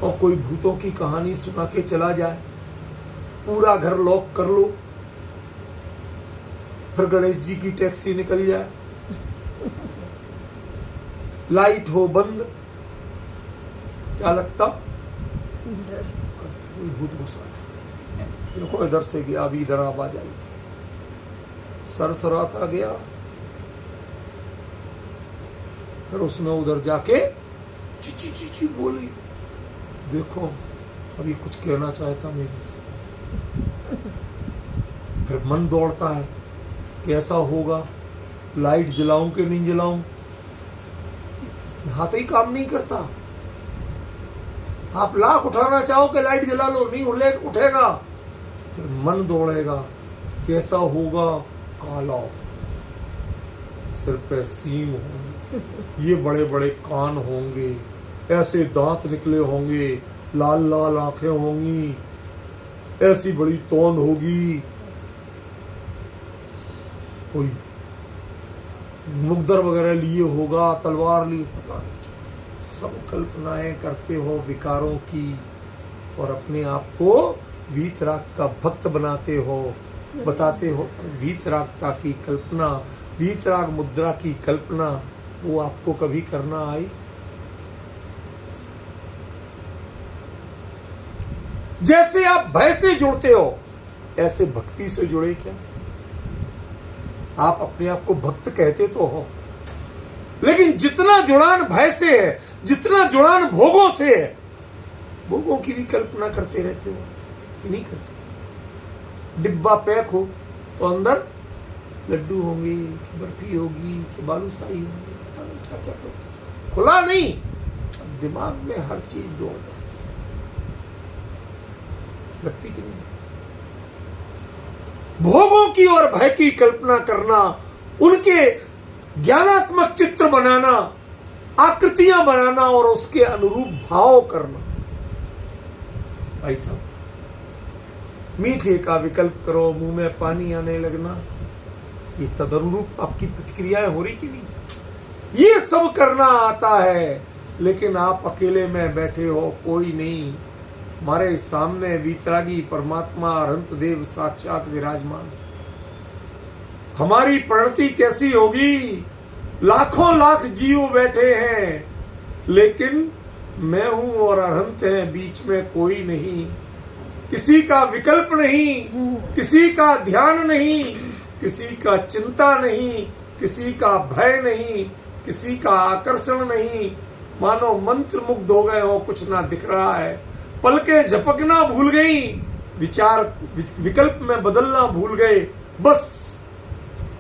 और कोई भूतों की कहानी सुना के चला जाए, पूरा घर लॉक कर लो, फिर गणेश जी की टैक्सी निकल जाए, लाइट हो बंद, क्या लगता? भूत घुसा है, देखो इधर से गया, अभी इधर आवाज आई, सरसराता गया, फिर उसने उधर जाके ची ची ची ची बोली, देखो अभी कुछ कहना चाहता मेरे से। फिर मन दौड़ता है, कैसा होगा, लाइट जलाऊं कि नहीं जलाऊं? हाथ ही काम नहीं करता। आप लाख उठाना चाहो कि लाइट जला लो, नहीं उठेगा। फिर मन दौड़ेगा, कैसा होगा, काला, सिर पे सींग होंगे, ये बड़े बड़े कान होंगे, ऐसे दांत निकले होंगे, लाल लाल आंखें होंगी, ऐसी बड़ी तोंद होगी, कोई मुकदर वगैरह लिए होगा, तलवार लिए, पता नहीं। सब कल्पनाएं करते हो विकारों की और अपने आप को वीतराग का भक्त बनाते हो, बताते हो। वीतरागता की कल्पना, वीतराग मुद्रा की कल्पना, वो आपको कभी करना आई? जैसे आप भय से जुड़ते हो, ऐसे भक्ति से जुड़े क्या? आप अपने आप को भक्त कहते तो हो, लेकिन जितना जुड़ान भय से है, जितना जुड़ान भोगों से है, भोगों की भी कल्पना करते रहते हो, नहीं करते। डिब्बा पैक हो तो अंदर लड्डू होंगे, बर्फी होगी, बालूशाही होंगी, क्या क्या करो, खुला नहीं, दिमाग में हर चीज दौड़ जाती लगती कि नहीं। भोगों की और भय की कल्पना करना, उनके ज्ञानात्मक चित्र बनाना, आकृतियां बनाना और उसके अनुरूप भाव करना। भाई साहब, मीठे का विकल्प करो, मुंह में पानी आने लगना, ये तदनुरूप आपकी प्रतिक्रियाएं हो रही कि नहीं? ये सब करना आता है, लेकिन आप अकेले में बैठे हो, कोई नहीं। हमारे सामने वीतरागी परमात्मा अरहंत देव साक्षात विराजमान। हमारी प्रणति कैसी होगी? लाखों लाख जीव बैठे हैं, लेकिन मैं हूं और अरहंत है, बीच में कोई नहीं। किसी का विकल्प नहीं, किसी का ध्यान नहीं, किसी का चिंता नहीं, किसी का भय नहीं, किसी का आकर्षण नहीं, मानो मंत्र मुग्ध हो गए हो, कुछ ना दिख रहा है। पलकें झपकना भूल गई, विचार विकल्प में बदलना भूल गए, बस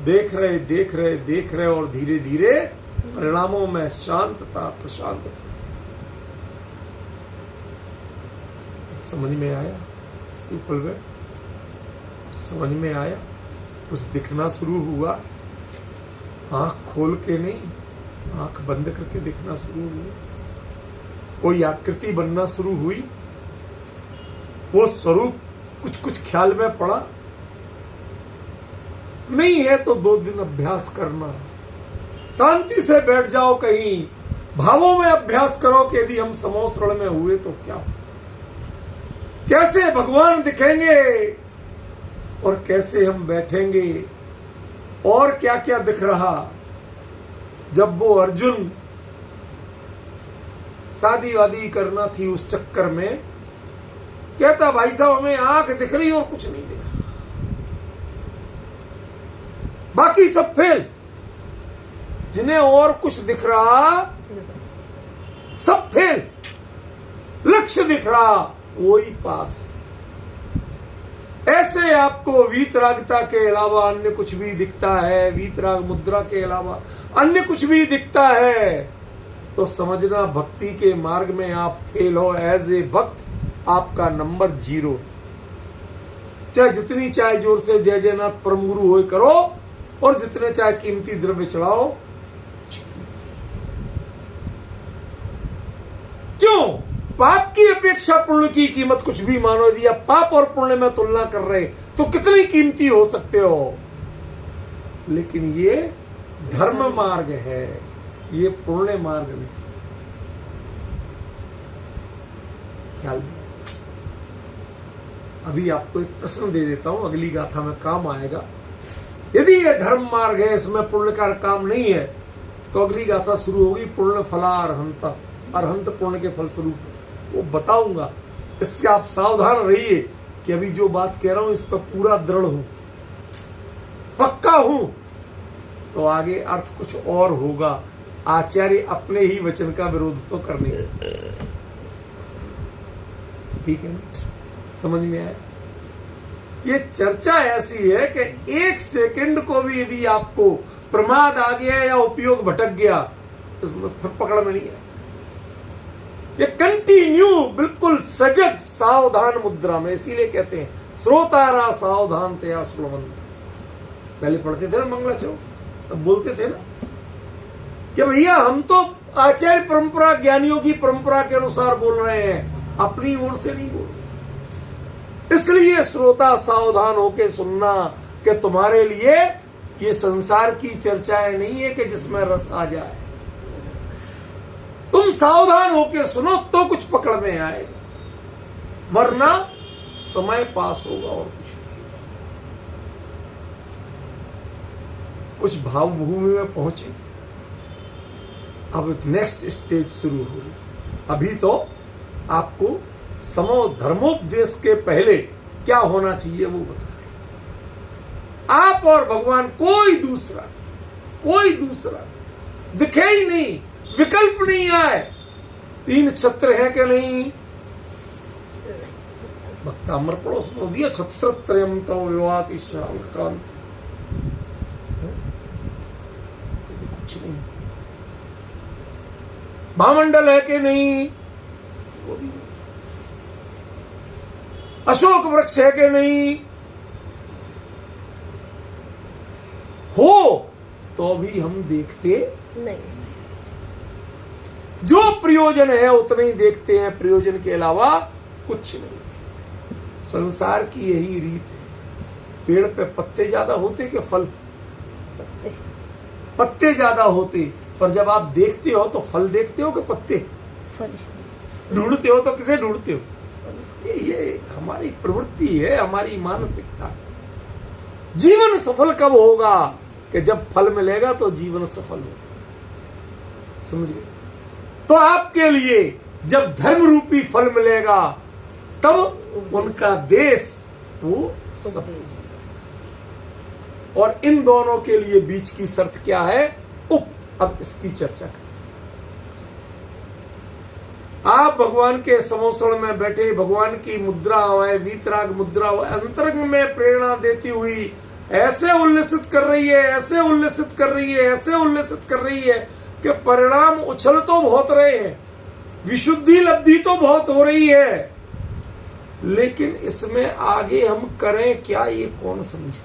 देख रहे और धीरे धीरे परिणामों में शांतता, प्रशांतता। समझ में आया? ऊपर समझ में आया? कुछ दिखना शुरू हुआ, आंख खोल के नहीं, आंख बंद करके दिखना शुरू हुआ। कोई आकृति बनना शुरू हुई, वो स्वरूप कुछ कुछ ख्याल में पड़ा। नहीं है तो 2 दिन अभ्यास करना, शांति से बैठ जाओ कहीं, भावों में अभ्यास करो कि यदि हम समोसरण में हुए तो क्या, कैसे भगवान दिखेंगे और कैसे हम बैठेंगे, और क्या क्या दिख रहा। जब वो अर्जुन शादी वादी करना थी, उस चक्कर में कहता भाई साहब हमें आंख दिख रही और कुछ नहीं दिख रहा, बाकी सब फेल। जिन्हें और कुछ दिख रहा सब फेल, लक्ष्य दिख रहा वही पास। ऐसे आपको वीतरागता के अलावा अन्य कुछ भी दिखता है, वीतराग मुद्रा के अलावा अन्य कुछ भी दिखता है, तो समझना भक्ति के मार्ग में आप फेल हो। एज ए भक्त आपका नंबर 0। चाहे जितनी चाहे जोर से जय जयनाथ परम गुरु होए करो, और जितने चाहे कीमती द्रव्य चढ़ाओ, क्यों? पाप की अपेक्षा पुण्य की कीमत कुछ भी मानो। यदि आप पाप और पुण्य में तुलना कर रहे तो कितनी कीमती हो सकते हो। लेकिन ये धर्म मार्ग है, ये पुण्य मार्ग नहीं। ख्याल में अभी आपको एक प्रश्न दे देता हूं, अगली गाथा में काम आएगा। यदि ये धर्म मार्ग है, इसमें पुण्य का काम नहीं है, तो अगली गाथा शुरू होगी पुण्य फला अरहंता, अरहंत पुण्य के फल स्वरूप, वो बताऊंगा। इससे आप सावधान रहिए कि अभी जो बात कह रहा हूं इस पर पूरा दृढ़ हूं, पक्का हूं, तो आगे अर्थ कुछ और होगा। आचार्य अपने ही वचन का विरोध तो करने से। ठीक है ना? समझ में आया? ये चर्चा ऐसी है कि 1 सेकंड को भी यदि आपको प्रमाद आ गया या उपयोग भटक गया, इसमें फिर पकड़ में नहीं है। ये कंटिन्यू बिल्कुल सजग सावधान मुद्रा में, इसीलिए कहते हैं श्रोतारा सावधान तया श्रोवंत। पहले पढ़ते थे ना मंगलाचरण, तब बोलते थे ना कि भैया हम तो आचार्य परंपरा, ज्ञानियों की परंपरा के अनुसार बोल रहे हैं, अपनी ओर से नहीं बोल रहे। इसलिए श्रोता सावधान होके सुनना कि तुम्हारे लिए ये संसार की चर्चाएं नहीं है कि जिसमें रस आ जाए। तुम सावधान होके सुनो तो कुछ पकड़ में आएगा, वरना समय पास होगा और कुछ भावभूमि में पहुंचे। अब नेक्स्ट स्टेज शुरू होगी। अभी तो आपको समो धर्मोपदेश के पहले क्या होना चाहिए वो बता। आप और भगवान, कोई दूसरा दिखे ही नहीं, विकल्प नहीं आए। 3 छत्र है कि नहीं? भक्तामर पड़ोस में दिया छत्र त्रयम तो विवाति श्याम कांत। कुछ नहीं। महामंडल है कि नहीं? अशोक वृक्ष है कि नहीं? हो तो भी हम देखते नहीं। जो प्रयोजन है उतना ही देखते हैं, प्रयोजन के अलावा कुछ नहीं। संसार की यही रीत है। पेड़ पे पत्ते ज्यादा होते कि फल? पत्ते ज्यादा होते, पर जब आप देखते हो तो फल देखते हो कि पत्ते? फल। ढूंढते हो तो किसे ढूंढते हो? ये हमारी प्रवृत्ति है, हमारी मानसिकता। जीवन सफल कब होगा? कि जब फल मिलेगा तो जीवन सफल होगा। समझ गए? तो आपके लिए जब धर्म रूपी फल मिलेगा तब उनका देश वो सफल। और इन दोनों के लिए बीच की शर्त क्या है? अब इसकी चर्चा करते। आप भगवान के समोसण में बैठे, भगवान की मुद्रा है, वीतराग मुद्रा हो, अंतरंग में प्रेरणा देती हुई ऐसे उल्लसित कर रही है, ऐसे उल्लसित कर रही है, ऐसे उल्लसित कर रही है कि परिणाम उछल तो बहुत रहे हैं, विशुद्धि लब्धि तो बहुत हो रही है, लेकिन इसमें आगे हम करें क्या, ये कौन समझे।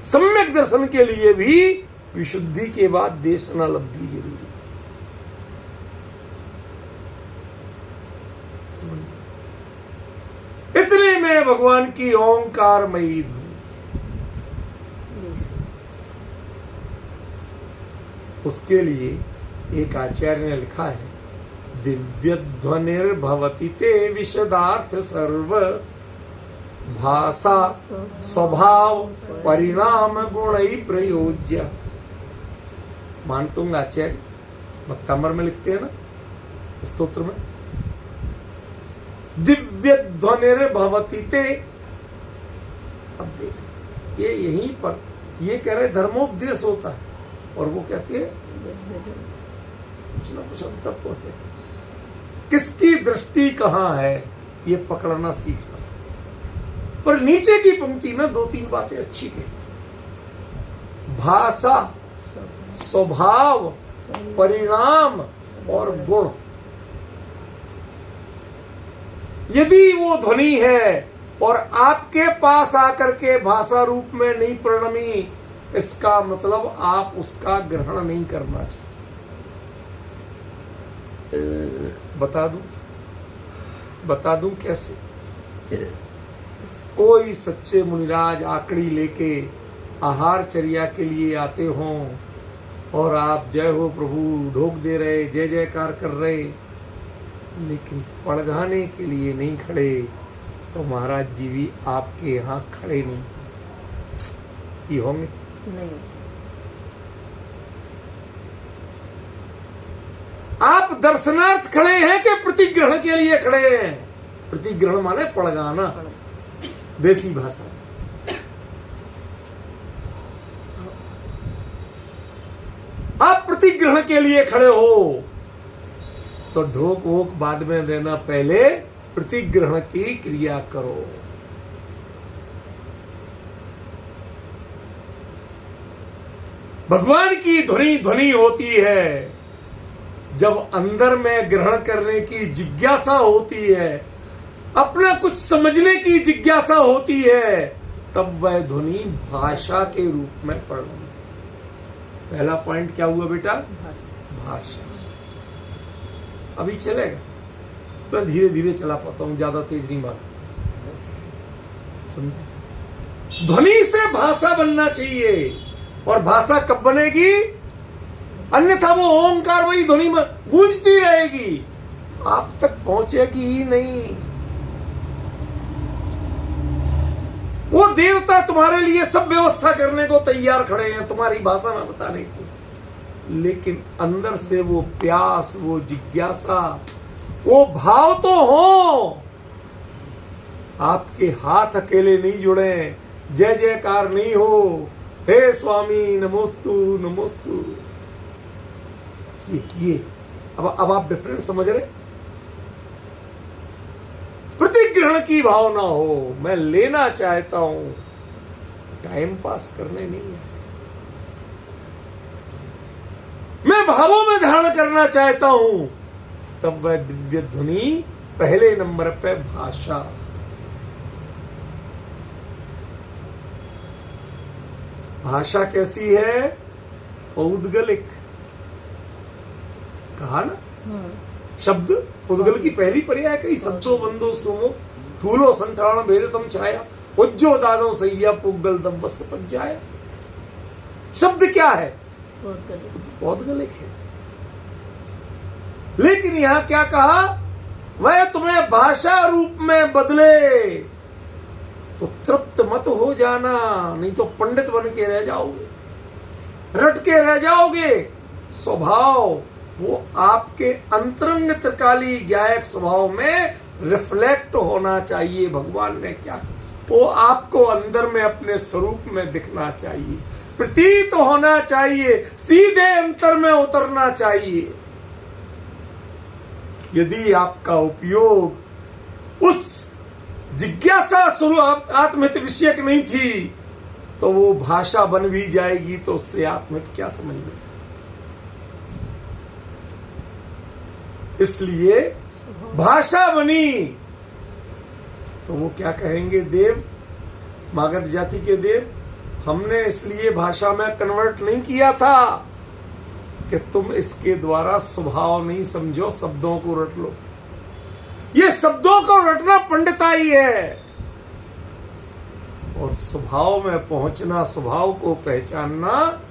सम्यक दर्शन के लिए भी विशुद्धि के बाद देशना लब्धि जरूरी। इतने में भगवान की ओंकारमयी धुन, उसके लिए एक आचार्य ने लिखा है, दिव्य ध्वनिर्भवति ते विशदार्थ सर्व भाषा स्वभाव परिणाम गुणई प्रयोज्य। मानतुंग आचार्य भक्तामर में लिखते हैं ना स्तोत्र में, दिव्य ध्वनिर्भवति ते। अब देख ये यहीं पर ये कह रहे धर्मोपदेश होता है और वो कहती है कुछ ना कुछ अंतर तो है। किसकी दृष्टि कहां है ये पकड़ना सीखना। पर नीचे की पंक्ति में 2-3 बातें अच्छी कही, भाषा स्वभाव परिणाम और गुण। यदि वो ध्वनि है और आपके पास आकर के भाषा रूप में नहीं परिणमी, इसका मतलब आप उसका ग्रहण नहीं करना चाहते। बता दूं कैसे। कोई सच्चे मुनिराज आकड़ी लेके आहार चर्या के लिए आते हों और आप जय हो प्रभु ढोक दे रहे, जय जयकार कर रहे, लेकिन पड़गाने के लिए नहीं खड़े, तो महाराज जी भी आपके यहाँ खड़े नहीं ही होंगे। नहीं। आप दर्शनार्थ खड़े हैं कि प्रतिग्रहण के लिए खड़े हैं? प्रतिग्रहण माने पड़गाना, देसी भाषा। आप प्रतिग्रहण के लिए खड़े हो तो ढोक वोक बाद में देना, पहले प्रतिग्रहण की क्रिया करो। भगवान की ध्वनि होती है जब अंदर में ग्रहण करने की जिज्ञासा होती है, अपना कुछ समझने की जिज्ञासा होती है, तब वह ध्वनि भाषा के रूप में परिणमती। पहला पॉइंट क्या हुआ बेटा? भाषा। अभी चलेगा, मैं धीरे धीरे चला पाता हूं, ज्यादा तेज नहीं मारता, समझे? ध्वनि से भाषा बनना चाहिए। और भाषा कब बनेगी? अन्यथा वो ओंकार वही ध्वनि में गूंजती रहेगी, आप तक पहुंचेगी ही नहीं। वो देवता तुम्हारे लिए सब व्यवस्था करने को तैयार खड़े हैं तुम्हारी भाषा में बताने को, लेकिन अंदर से वो प्यास, वो जिज्ञासा, वो भाव तो हो। आपके हाथ अकेले नहीं जुड़े, जय जयकार नहीं हो, हे स्वामी नमोस्तु नमोस्तु। ये अब आप डिफरेंस समझ रहे? प्रतिग्रहण की भावना हो, मैं लेना चाहता हूं, टाइम पास करने नहीं है। मैं भावों में धारण करना चाहता हूं, तब वह दिव्य ध्वनि पहले नंबर पे भाषा। भाषा कैसी है? पौद्गलिक। कहा ना, शब्द पुद्गल की पहली पर्याय कही, शब्दों बंदो सोमो थूलो संठाण भेदतम छाया उज्जो दादो सैया पुगल दम बस पंचाया। शब्द क्या है? पौद्गलिक है। लेकिन यहां क्या कहा? वह तुम्हें भाषा रूप में बदले तो तृप्त मत हो जाना, नहीं तो पंडित बन के रह जाओगे, रट के रह जाओगे। स्वभाव वो आपके अंतरंग त्रिकाली गायक स्वभाव में रिफ्लेक्ट होना चाहिए। भगवान ने क्या, वो आपको अंदर में अपने स्वरूप में दिखना चाहिए। प्रतीत होना चाहिए, सीधे अंतर में उतरना चाहिए। यदि आपका उपयोग उस जिज्ञासा स्वरूप आत्महित विषयक नहीं थी तो वो भाषा बन भी जाएगी तो उससे आत्महित क्या समझ में। इसलिए भाषा बनी तो वो क्या कहेंगे, देव, मागध जाति के देव, हमने इसलिए भाषा में कन्वर्ट नहीं किया था कि तुम इसके द्वारा स्वभाव नहीं समझो, शब्दों को रट लो। ये शब्दों को रटना पंडिताई है और स्वभाव में पहुंचना, स्वभाव को पहचानना,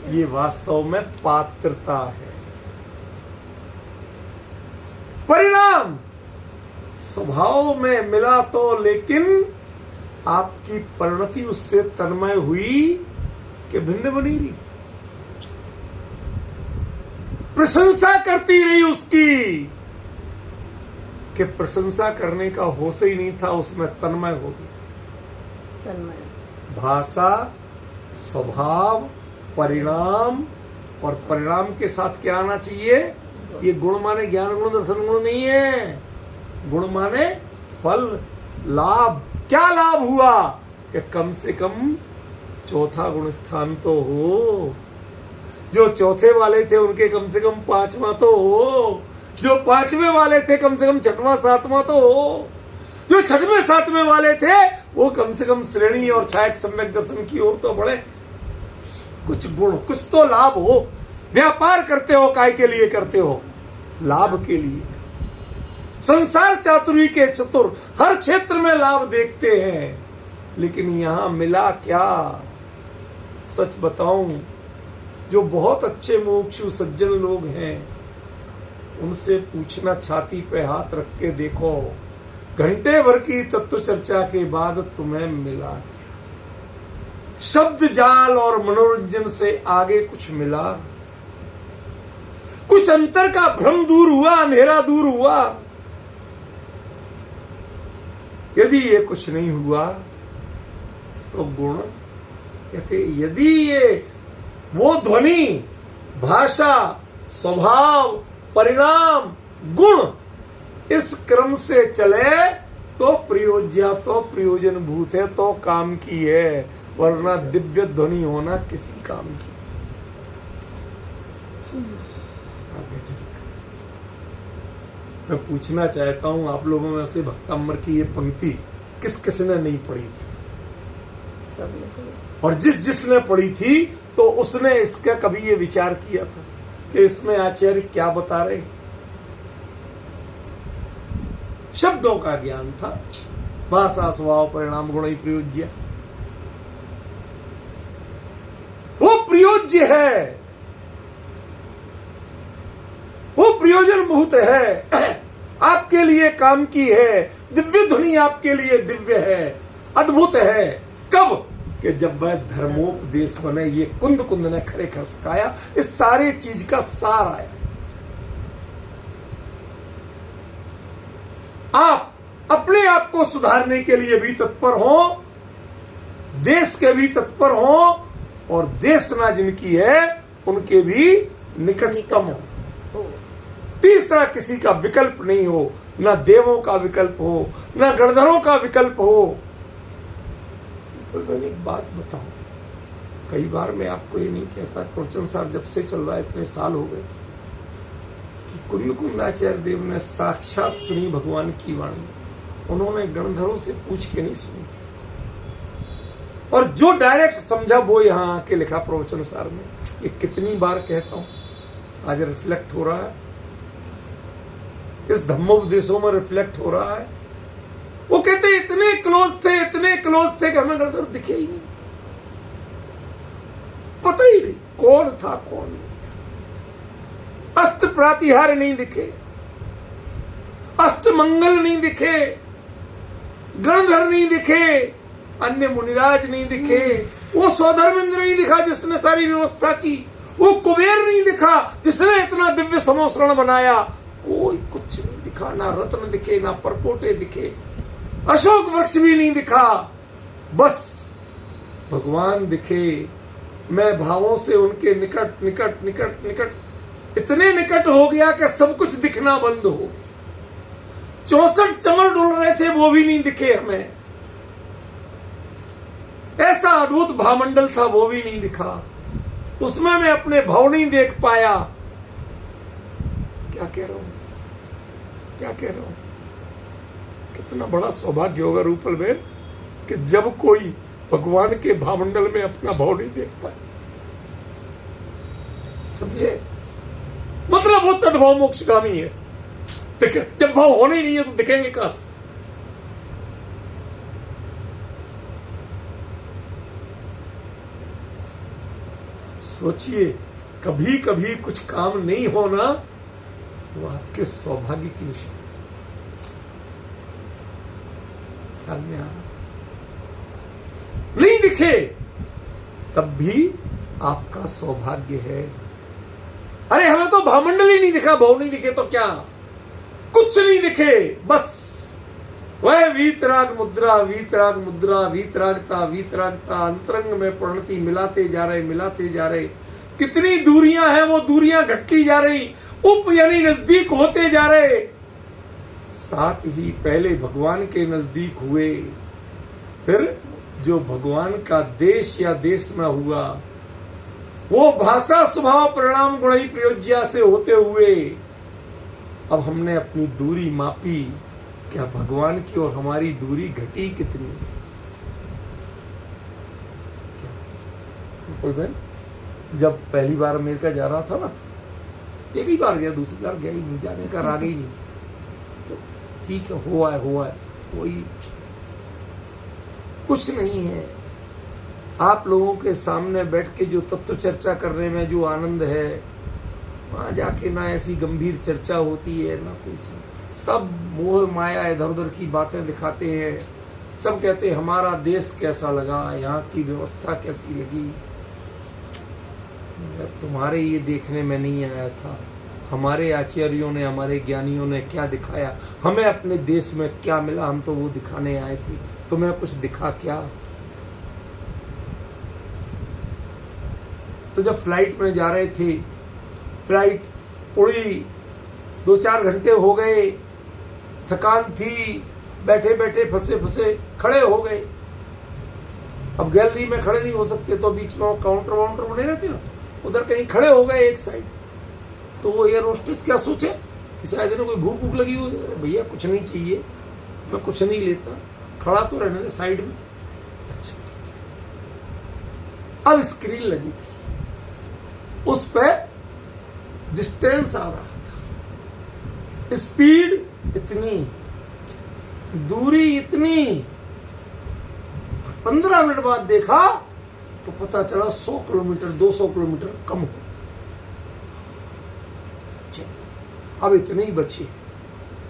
ये वास्तव में पात्रता है। परिणाम स्वभाव में मिला तो, लेकिन आपकी परिणति उससे तन्मय हुई कि भिन्न बनी रही, प्रशंसा करती रही उसकी कि प्रशंसा करने का होश ही नहीं था, उसमें तन्मय हो गई। भाषा, स्वभाव, परिणाम, और परिणाम के साथ क्या आना चाहिए, ये गुण माने ज्ञान गुण दर्शन गुण नहीं है, गुण माने फल, लाभ। क्या लाभ हुआ कि कम से कम चौथा गुण स्थान तो हो, जो चौथे वाले थे उनके कम से कम पांचवा तो हो, जो पांचवें वाले थे कम से कम छठवां सातवां तो हो, जो छठवें सातवें वाले थे वो कम से कम श्रेणी और छायक सम्यक दर्शन की ओर तो बढ़े। कुछ गुण, कुछ तो लाभ हो। व्यापार करते हो, काय के लिए करते हो, लाभ के लिए। संसार चातुरी के चतुर हर क्षेत्र में लाभ देखते हैं, लेकिन यहां मिला क्या। सच बताऊं, जो बहुत अच्छे मोक्षु सज्जन लोग हैं उनसे पूछना, छाती पे हाथ रख के देखो, घंटे भर की तत्व चर्चा के बाद तुम्हें मिला शब्द जाल और मनोरंजन से आगे कुछ मिला, कुछ अंतर का भ्रम दूर हुआ, अंधेरा दूर हुआ। यदि ये कुछ नहीं हुआ तो गुण कहते, यदि ये वो ध्वनि, भाषा, स्वभाव, परिणाम, गुण इस क्रम से चले तो प्रयोज्या, तो प्रयोजन भूत है, तो काम की है, वरना दिव्य ध्वनि होना किसी काम की। मैं पूछना चाहता हूं, आप लोगों में से भक्तामर की ये पंक्ति किस किस ने नहीं पढ़ी थी? और जिसने पढ़ी थी तो उसने इसका कभी ये विचार किया था कि इसमें आचार्य क्या बता रहे। शब्दों का ज्ञान था, भाषा, स्वभाव, परिणाम, गुण ही प्रयोज्य, वो प्रयोज्य है, वो प्रयोजन भूत है, आपके लिए काम की है। दिव्य ध्वनि आपके लिए दिव्य है, अद्भुत है। कब कि जब वह धर्मोपदेश बने, ये कुंद कुंद ने खड़े कर सकाया, इस सारे चीज का सार आया। आप अपने आप को सुधारने के लिए भी तत्पर हो, देश के भी तत्पर हो, और देश ना जिनकी है उनके भी निकटतम हो। तीसरा किसी का विकल्प नहीं हो, ना देवों का विकल्प हो, ना गणधरों का विकल्प हो। तो मैंने एक बात बताऊं, कई बार मैं आपको ये नहीं कहता, प्रवचन सार जब से चल रहा है, इतने साल हो गए, कि कुंद कुंदाचार्य देव ने साक्षात सुनी भगवान की वाणी, उन्होंने गणधरों से पूछ के नहीं सुनी थी, और जो डायरेक्ट समझा वो यहां आके लिखा प्रवचन सार में। ये कितनी बार कहता हूं, आज रिफ्लेक्ट हो रहा है, इस धम्मोपदेशों में रिफ्लेक्ट हो रहा है। वो कहते इतने क्लोज थे कि हमें गणधर दिखे ही नहीं, पता ही नहीं कौन था कौन नहीं। अष्ट प्रातिहार्य नहीं दिखे, अष्ट मंगल नहीं दिखे, गणधर नहीं दिखे, अन्य मुनिराज नहीं दिखे, वो सौधर्मेंद्र नहीं दिखा जिसने सारी व्यवस्था की, वो कुबेर नहीं दिखा जिसने इतना दिव्य समोसरण बनाया, कोई कुछ नहीं दिखा, ना रत्न दिखे, ना परपोटे दिखे, अशोक वृक्ष भी नहीं दिखा, बस भगवान दिखे मैं भावों से उनके निकट निकट निकट निकट इतने निकट हो गया कि सब कुछ दिखना बंद हो। 64 चमर डुल रहे थे, वो भी नहीं दिखे हमें। ऐसा अद्भुत भावमंडल था, वो भी नहीं दिखा। उसमें मैं अपने भाव नहीं देख पाया। क्या कह रहा हूं, क्या कह रहा हूं? कितना बड़ा सौभाग्य होगा रूपल में कि जब कोई भगवान के भावमंडल में अपना भाव नहीं देख पाए। समझे? मतलब वो तद्भाव मोक्षगामी है। देखे, जब भाव होने ही नहीं है तो दिखेंगे कहां से? सोचिए, कभी कभी कुछ काम नहीं होना वो आपके सौभाग्य की निशानी। ख्याल में आ रहा? नहीं दिखे तब भी आपका सौभाग्य है। अरे हमें तो भावमंडल ही नहीं दिखा, भाव नहीं दिखे तो क्या, कुछ नहीं दिखे, बस वह वीतराग मुद्रा, वीतराग मुद्रा, वीतरागता, वीतरागता अंतरंग में परिणति मिलाते जा रहे, मिलाते जा रहे। कितनी दूरियां हैं, वो दूरियां घटती जा रही, उप यानी नजदीक होते जा रहे। साथ ही पहले भगवान के नजदीक हुए, फिर जो भगवान का देश या देश में हुआ, वो भाषा स्वभाव परिणाम गुणी प्रयोज्या से होते हुए अब हमने अपनी दूरी मापी। क्या भगवान की और हमारी दूरी घटी कितनी? जब पहली बार अमेरिका जा रहा था ना, एक ही बार गया, दूसरी बार गया ही नहीं, जाने का राग ही नहीं। तो ठीक है, हुआ है, कोई कुछ नहीं है। आप लोगों के सामने बैठ के जो तत्व चर्चा करने में जो आनंद है, वहां जाके ना ऐसी गंभीर चर्चा होती है ना कोई। सब मोह माया इधर उधर की बातें दिखाते हैं। सब कहते हैं हमारा देश कैसा लगा, यहाँ की व्यवस्था कैसी लगी। तुम्हारे ये देखने में नहीं आया था। हमारे आचार्यों ने, हमारे ज्ञानियों ने क्या दिखाया, हमें अपने देश में क्या मिला, हम तो वो दिखाने आए थे। तुम्हें कुछ दिखा क्या? तो जब फ्लाइट में जा रहे थे, फ्लाइट उड़ी, 2-4 घंटे हो गए, थकान थी, बैठे बैठे फंसे फंसे खड़े हो गए। अब गैलरी में खड़े नहीं हो सकते, तो बीच में काउंटर वाउंटर बने रहते ना, उधर कहीं खड़े हो गए एक साइड। तो वो एयर होस्टेस क्या सोचे कि शायद इन्हें कोई भूख लगी हो। भैया कुछ नहीं चाहिए, मैं कुछ नहीं लेता, खड़ा तो रहने दे साइड में। अच्छा, अब स्क्रीन लगी थी, उस पर डिस्टेंस आ रहा था, स्पीड इतनी, दूरी इतनी। 15 मिनट बाद देखा तो पता चला 100 किलोमीटर 200 किलोमीटर कम हो। अब इतने ही बचे।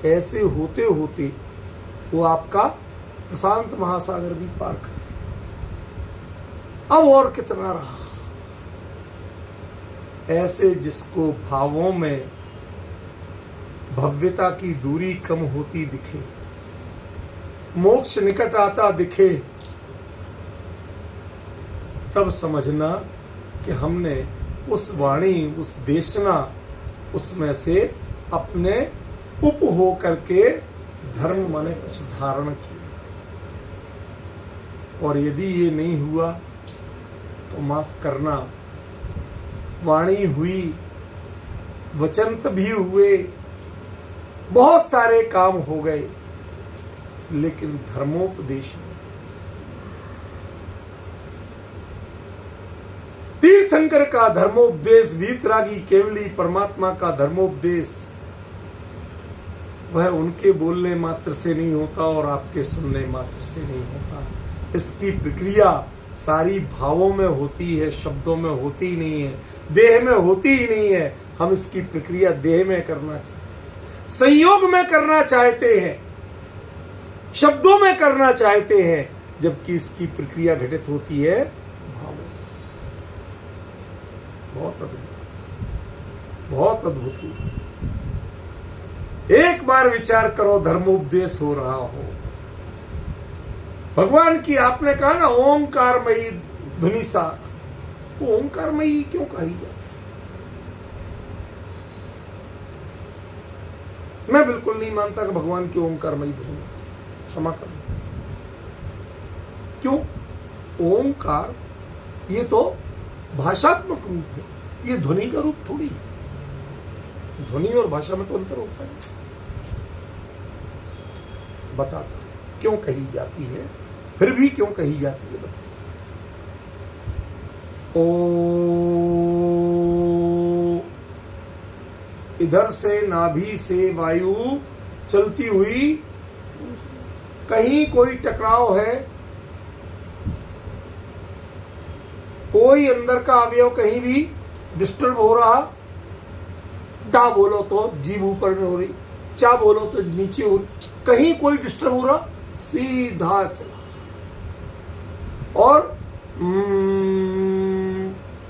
ऐसे होते होते वो आपका प्रशांत महासागर भी पार कर। अब और कितना रहा? ऐसे जिसको भावों में भव्यता की दूरी कम होती दिखे, मोक्ष निकट आता दिखे, तब समझना कि हमने उस वाणी, उस देशना, उसमें से अपने उप हो करके धर्म माने कुछ धारण किया। और यदि ये नहीं हुआ तो माफ करना, वाणी हुई, वचन भी हुए, बहुत सारे काम हो गए, लेकिन धर्मोपदेश नहीं। तीर्थंकर का धर्मोपदेश, वीतरागी केवली परमात्मा का धर्मोपदेश, वह उनके बोलने मात्र से नहीं होता और आपके सुनने मात्र से नहीं होता। इसकी प्रक्रिया सारी भावों में होती है, शब्दों में होती ही नहीं है, देह में होती ही नहीं है। हम इसकी प्रक्रिया देह में करना चाहते, संयोग में करना चाहते हैं, शब्दों में करना चाहते हैं, जबकि इसकी प्रक्रिया घटित होती है भावों। बहुत अद्भुत, बहुत अद्भुत। एक बार विचार करो, धर्मोपदेश हो रहा हो, भगवान की, आपने कहा ना ओंकारमयी धुनी सा, वो ओंकारमयी क्यों कही जाती है? मैं बिल्कुल नहीं मानता कि भगवान की ओंकारमयी ध्वनि, क्षमा करना। क्यों? ओंकार ये तो भाषात्मक रूप है, ये ध्वनि का रूप थोड़ी है। ध्वनि और भाषा में तो अंतर होता है। बताता क्यों कही जाती है, फिर भी क्यों कही जाती है बताता। ओ इधर से नाभि से वायु चलती हुई, कहीं कोई टकराव है, कोई अंदर का अवयव कहीं भी डिस्टर्ब हो रहा, दा बोलो तो जीभ ऊपर में हो रही, चा बोलो तो नीचे हो रही, कहीं कोई डिस्टर्ब हो रहा, सीधा चला और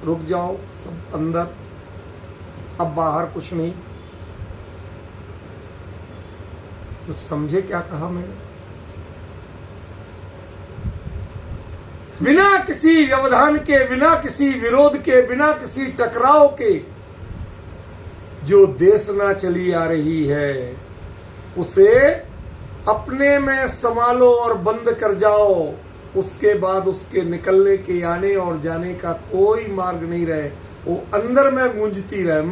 रुक जाओ, सब अंदर, अब बाहर कुछ नहीं। कुछ समझे क्या कहा मैंने? बिना किसी व्यवधान के, बिना किसी विरोध के, बिना किसी टकराव के जो देशना चली आ रही है, उसे अपने में संभालो और बंद कर जाओ। उसके बाद उसके निकलने के, आने और जाने का कोई मार्ग नहीं रहे, वो अंदर में गूंजती रहे।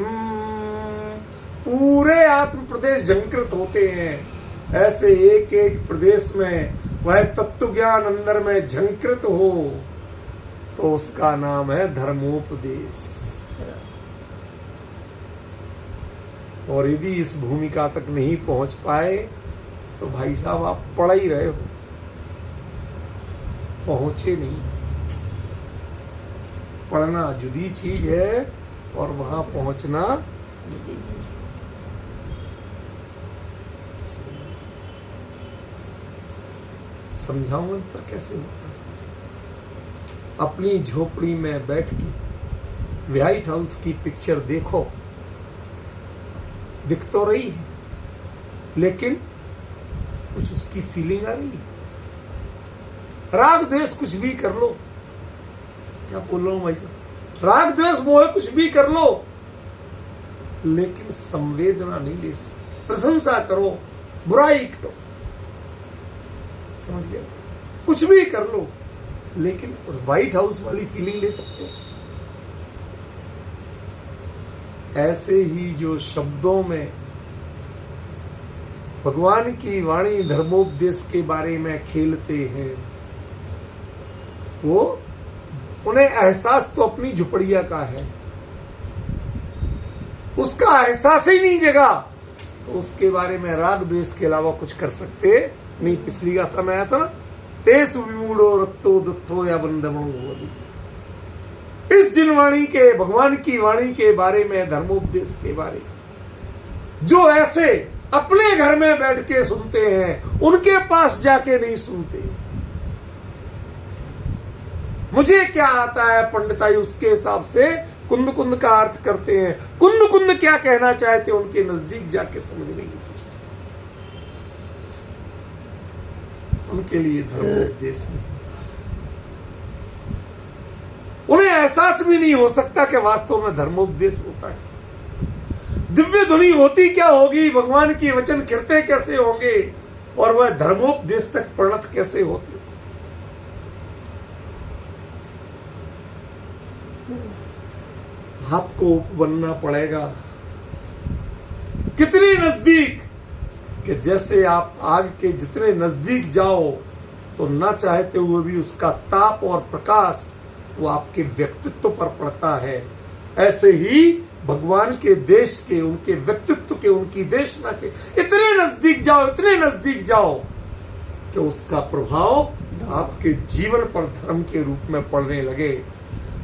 पूरे आत्म प्रदेश झंकृत होते हैं। ऐसे एक एक प्रदेश में वह तत्व ज्ञान अंदर में झंकृत हो तो उसका नाम है धर्मोपदेश। और यदि इस भूमिका तक नहीं पहुंच पाए तो भाई साहब आप पढ़ ही रहे हो, पहुंचे नहीं। पढ़ना जुदी चीज है और वहां पहुंचना जुदी चीज है। समझाऊंगा तो कैसे होता है? अपनी झोपड़ी में बैठ के व्हाइट हाउस की पिक्चर देखो, दिख तो रही है लेकिन कुछ उसकी फीलिंग आ रही है। राग द्वेष कुछ भी कर लो, क्या बोल रहा हूं भाई साहब, राग द्वेष मोह कुछ भी कर लो, लेकिन संवेदना नहीं ले सकते। प्रशंसा करो, बुराई करो, समझ गया, कुछ भी कर लो, लेकिन व्हाइट हाउस वाली फीलिंग ले सकते हो। ऐसे ही जो शब्दों में भगवान की वाणी धर्मोपदेश के बारे में खेलते हैं, वो उन्हें एहसास तो अपनी झुपड़िया का है, उसका एहसास ही नहीं जगा तो उसके बारे में राग द्वेष के अलावा कुछ कर सकते नहीं। पिछली गाथा में आया था ना, तेस विमूढ़ो रत्तो दत्तो या बंधमो। इस जिन वाणी के, भगवान की वाणी के बारे में, धर्मोपदेश के बारे में, जो ऐसे अपने घर में बैठ के सुनते हैं, उनके पास जाके नहीं सुनते। मुझे क्या आता है पंडिताई, उसके हिसाब से कुंद कुंद का अर्थ करते हैं। कुंद कुंद क्या कहना चाहते हैं, उनके नजदीक जाके समझने की चेष्टा, उनके लिए धर्मोपदेश नहीं। उन्हें एहसास भी नहीं हो सकता कि वास्तव में धर्मोपदेश होता है। दिव्य ध्वनि होती क्या होगी, भगवान की वचन कीर्ते कैसे होंगे, और वह धर्मोपदेश तक परिणत कैसे होते। आपको बनना पड़ेगा कितने नजदीक, कि जैसे आप आग के जितने नजदीक जाओ तो ना चाहते हुए भी उसका ताप और प्रकाश वो आपके व्यक्तित्व पर पड़ता है। ऐसे ही भगवान के देश के, उनके व्यक्तित्व के, उनकी देशना के इतने नजदीक जाओ, इतने नजदीक जाओ कि उसका प्रभाव आपके जीवन पर धर्म के रूप में पड़ने लगे,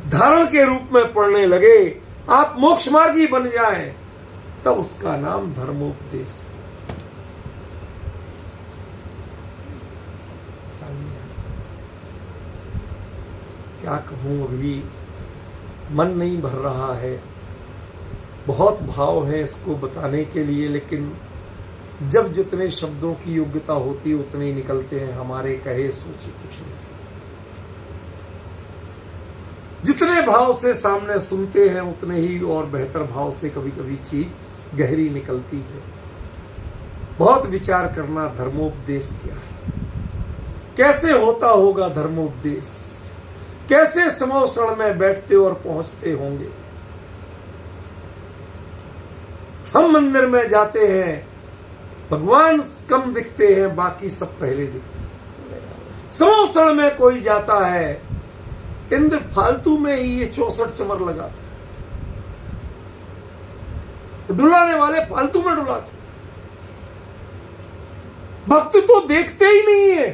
धारण के रूप में पड़ने लगे, आप मोक्ष मार्गी बन जाएं, तब उसका नाम धर्मोपदेश है। क्या कहूं, अभी मन नहीं भर रहा है, बहुत भाव है इसको बताने के लिए, लेकिन जब जितने शब्दों की योग्यता होती है उतने ही निकलते हैं। हमारे कहे सोचे कुछ नहीं, जितने जितने भाव से सामने सुनते हैं उतने ही और बेहतर भाव से कभी कभी चीज गहरी निकलती है। बहुत विचार करना धर्मोपदेश क्या है, कैसे होता होगा धर्मोपदेश, कैसे समोसण में बैठते और पहुंचते होंगे। हम मंदिर में जाते हैं, भगवान कम दिखते हैं, बाकी सब पहले दिखते हैं। समोसण में कोई जाता है, इंद्र फालतू में ही ये 64 चमर लगाते, डुलाने वाले फालतू में डुलाते, भक्त तो देखते ही नहीं है।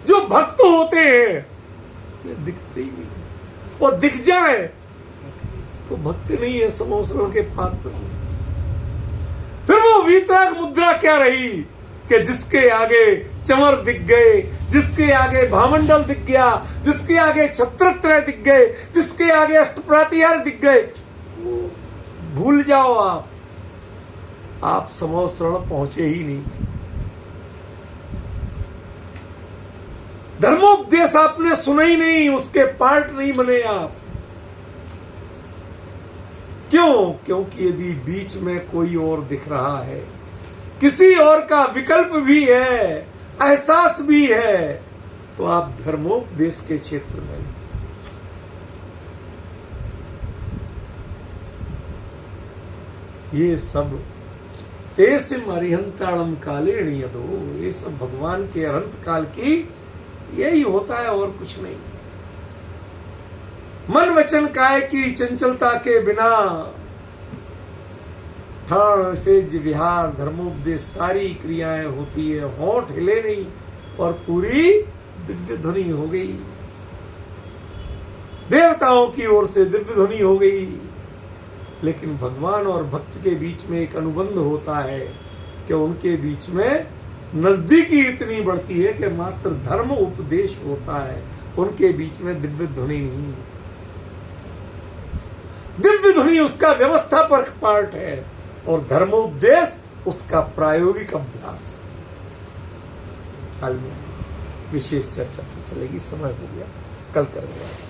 जो भक्त होते हैं ये दिखते ही नहीं, और दिख जाए तो भक्त नहीं है, समोसण के पात्र। फिर वो वीतराग मुद्रा क्या रही कि जिसके आगे चमर दिख गए, जिसके आगे भामंडल दिख गया, जिसके आगे छत्रत्रय दिख गए, जिसके आगे अष्टप्रातिहार दिख गए, भूल जाओ आप समोसण पहुंचे ही नहीं। धर्मोपदेश आपने सुना ही नहीं, उसके पार्ट नहीं बने आप। क्यों? क्योंकि यदि बीच में कोई और दिख रहा है, किसी और का विकल्प भी है, एहसास भी है, तो आप धर्मोपदेश के क्षेत्र में। ये सब तेसिम अरिहंताणम कालेण यदो, ये सब भगवान के अनंत काल की यही होता है और कुछ नहीं। मन वचन काय की चंचलता के बिना ठाण सेज विहार धर्मोपदेश सारी क्रियाएं होती है, होंठ हिले नहीं और पूरी दिव्य ध्वनि हो गई, देवताओं की ओर से दिव्य ध्वनि हो गई। लेकिन भगवान और भक्त के बीच में एक अनुबंध होता है कि उनके बीच में नजदीकी इतनी बढ़ती है कि मात्र धर्म उपदेश होता है, उनके बीच में दिव्य ध्वनि नहीं। दिव्य ध्वनि उसका व्यवस्था पर पार्ट है और धर्मोपदेश उसका प्रायोगिक अभ्यास। हाल में विशेष चर्चा चलेगी, समय हो गया, कल करेंगे।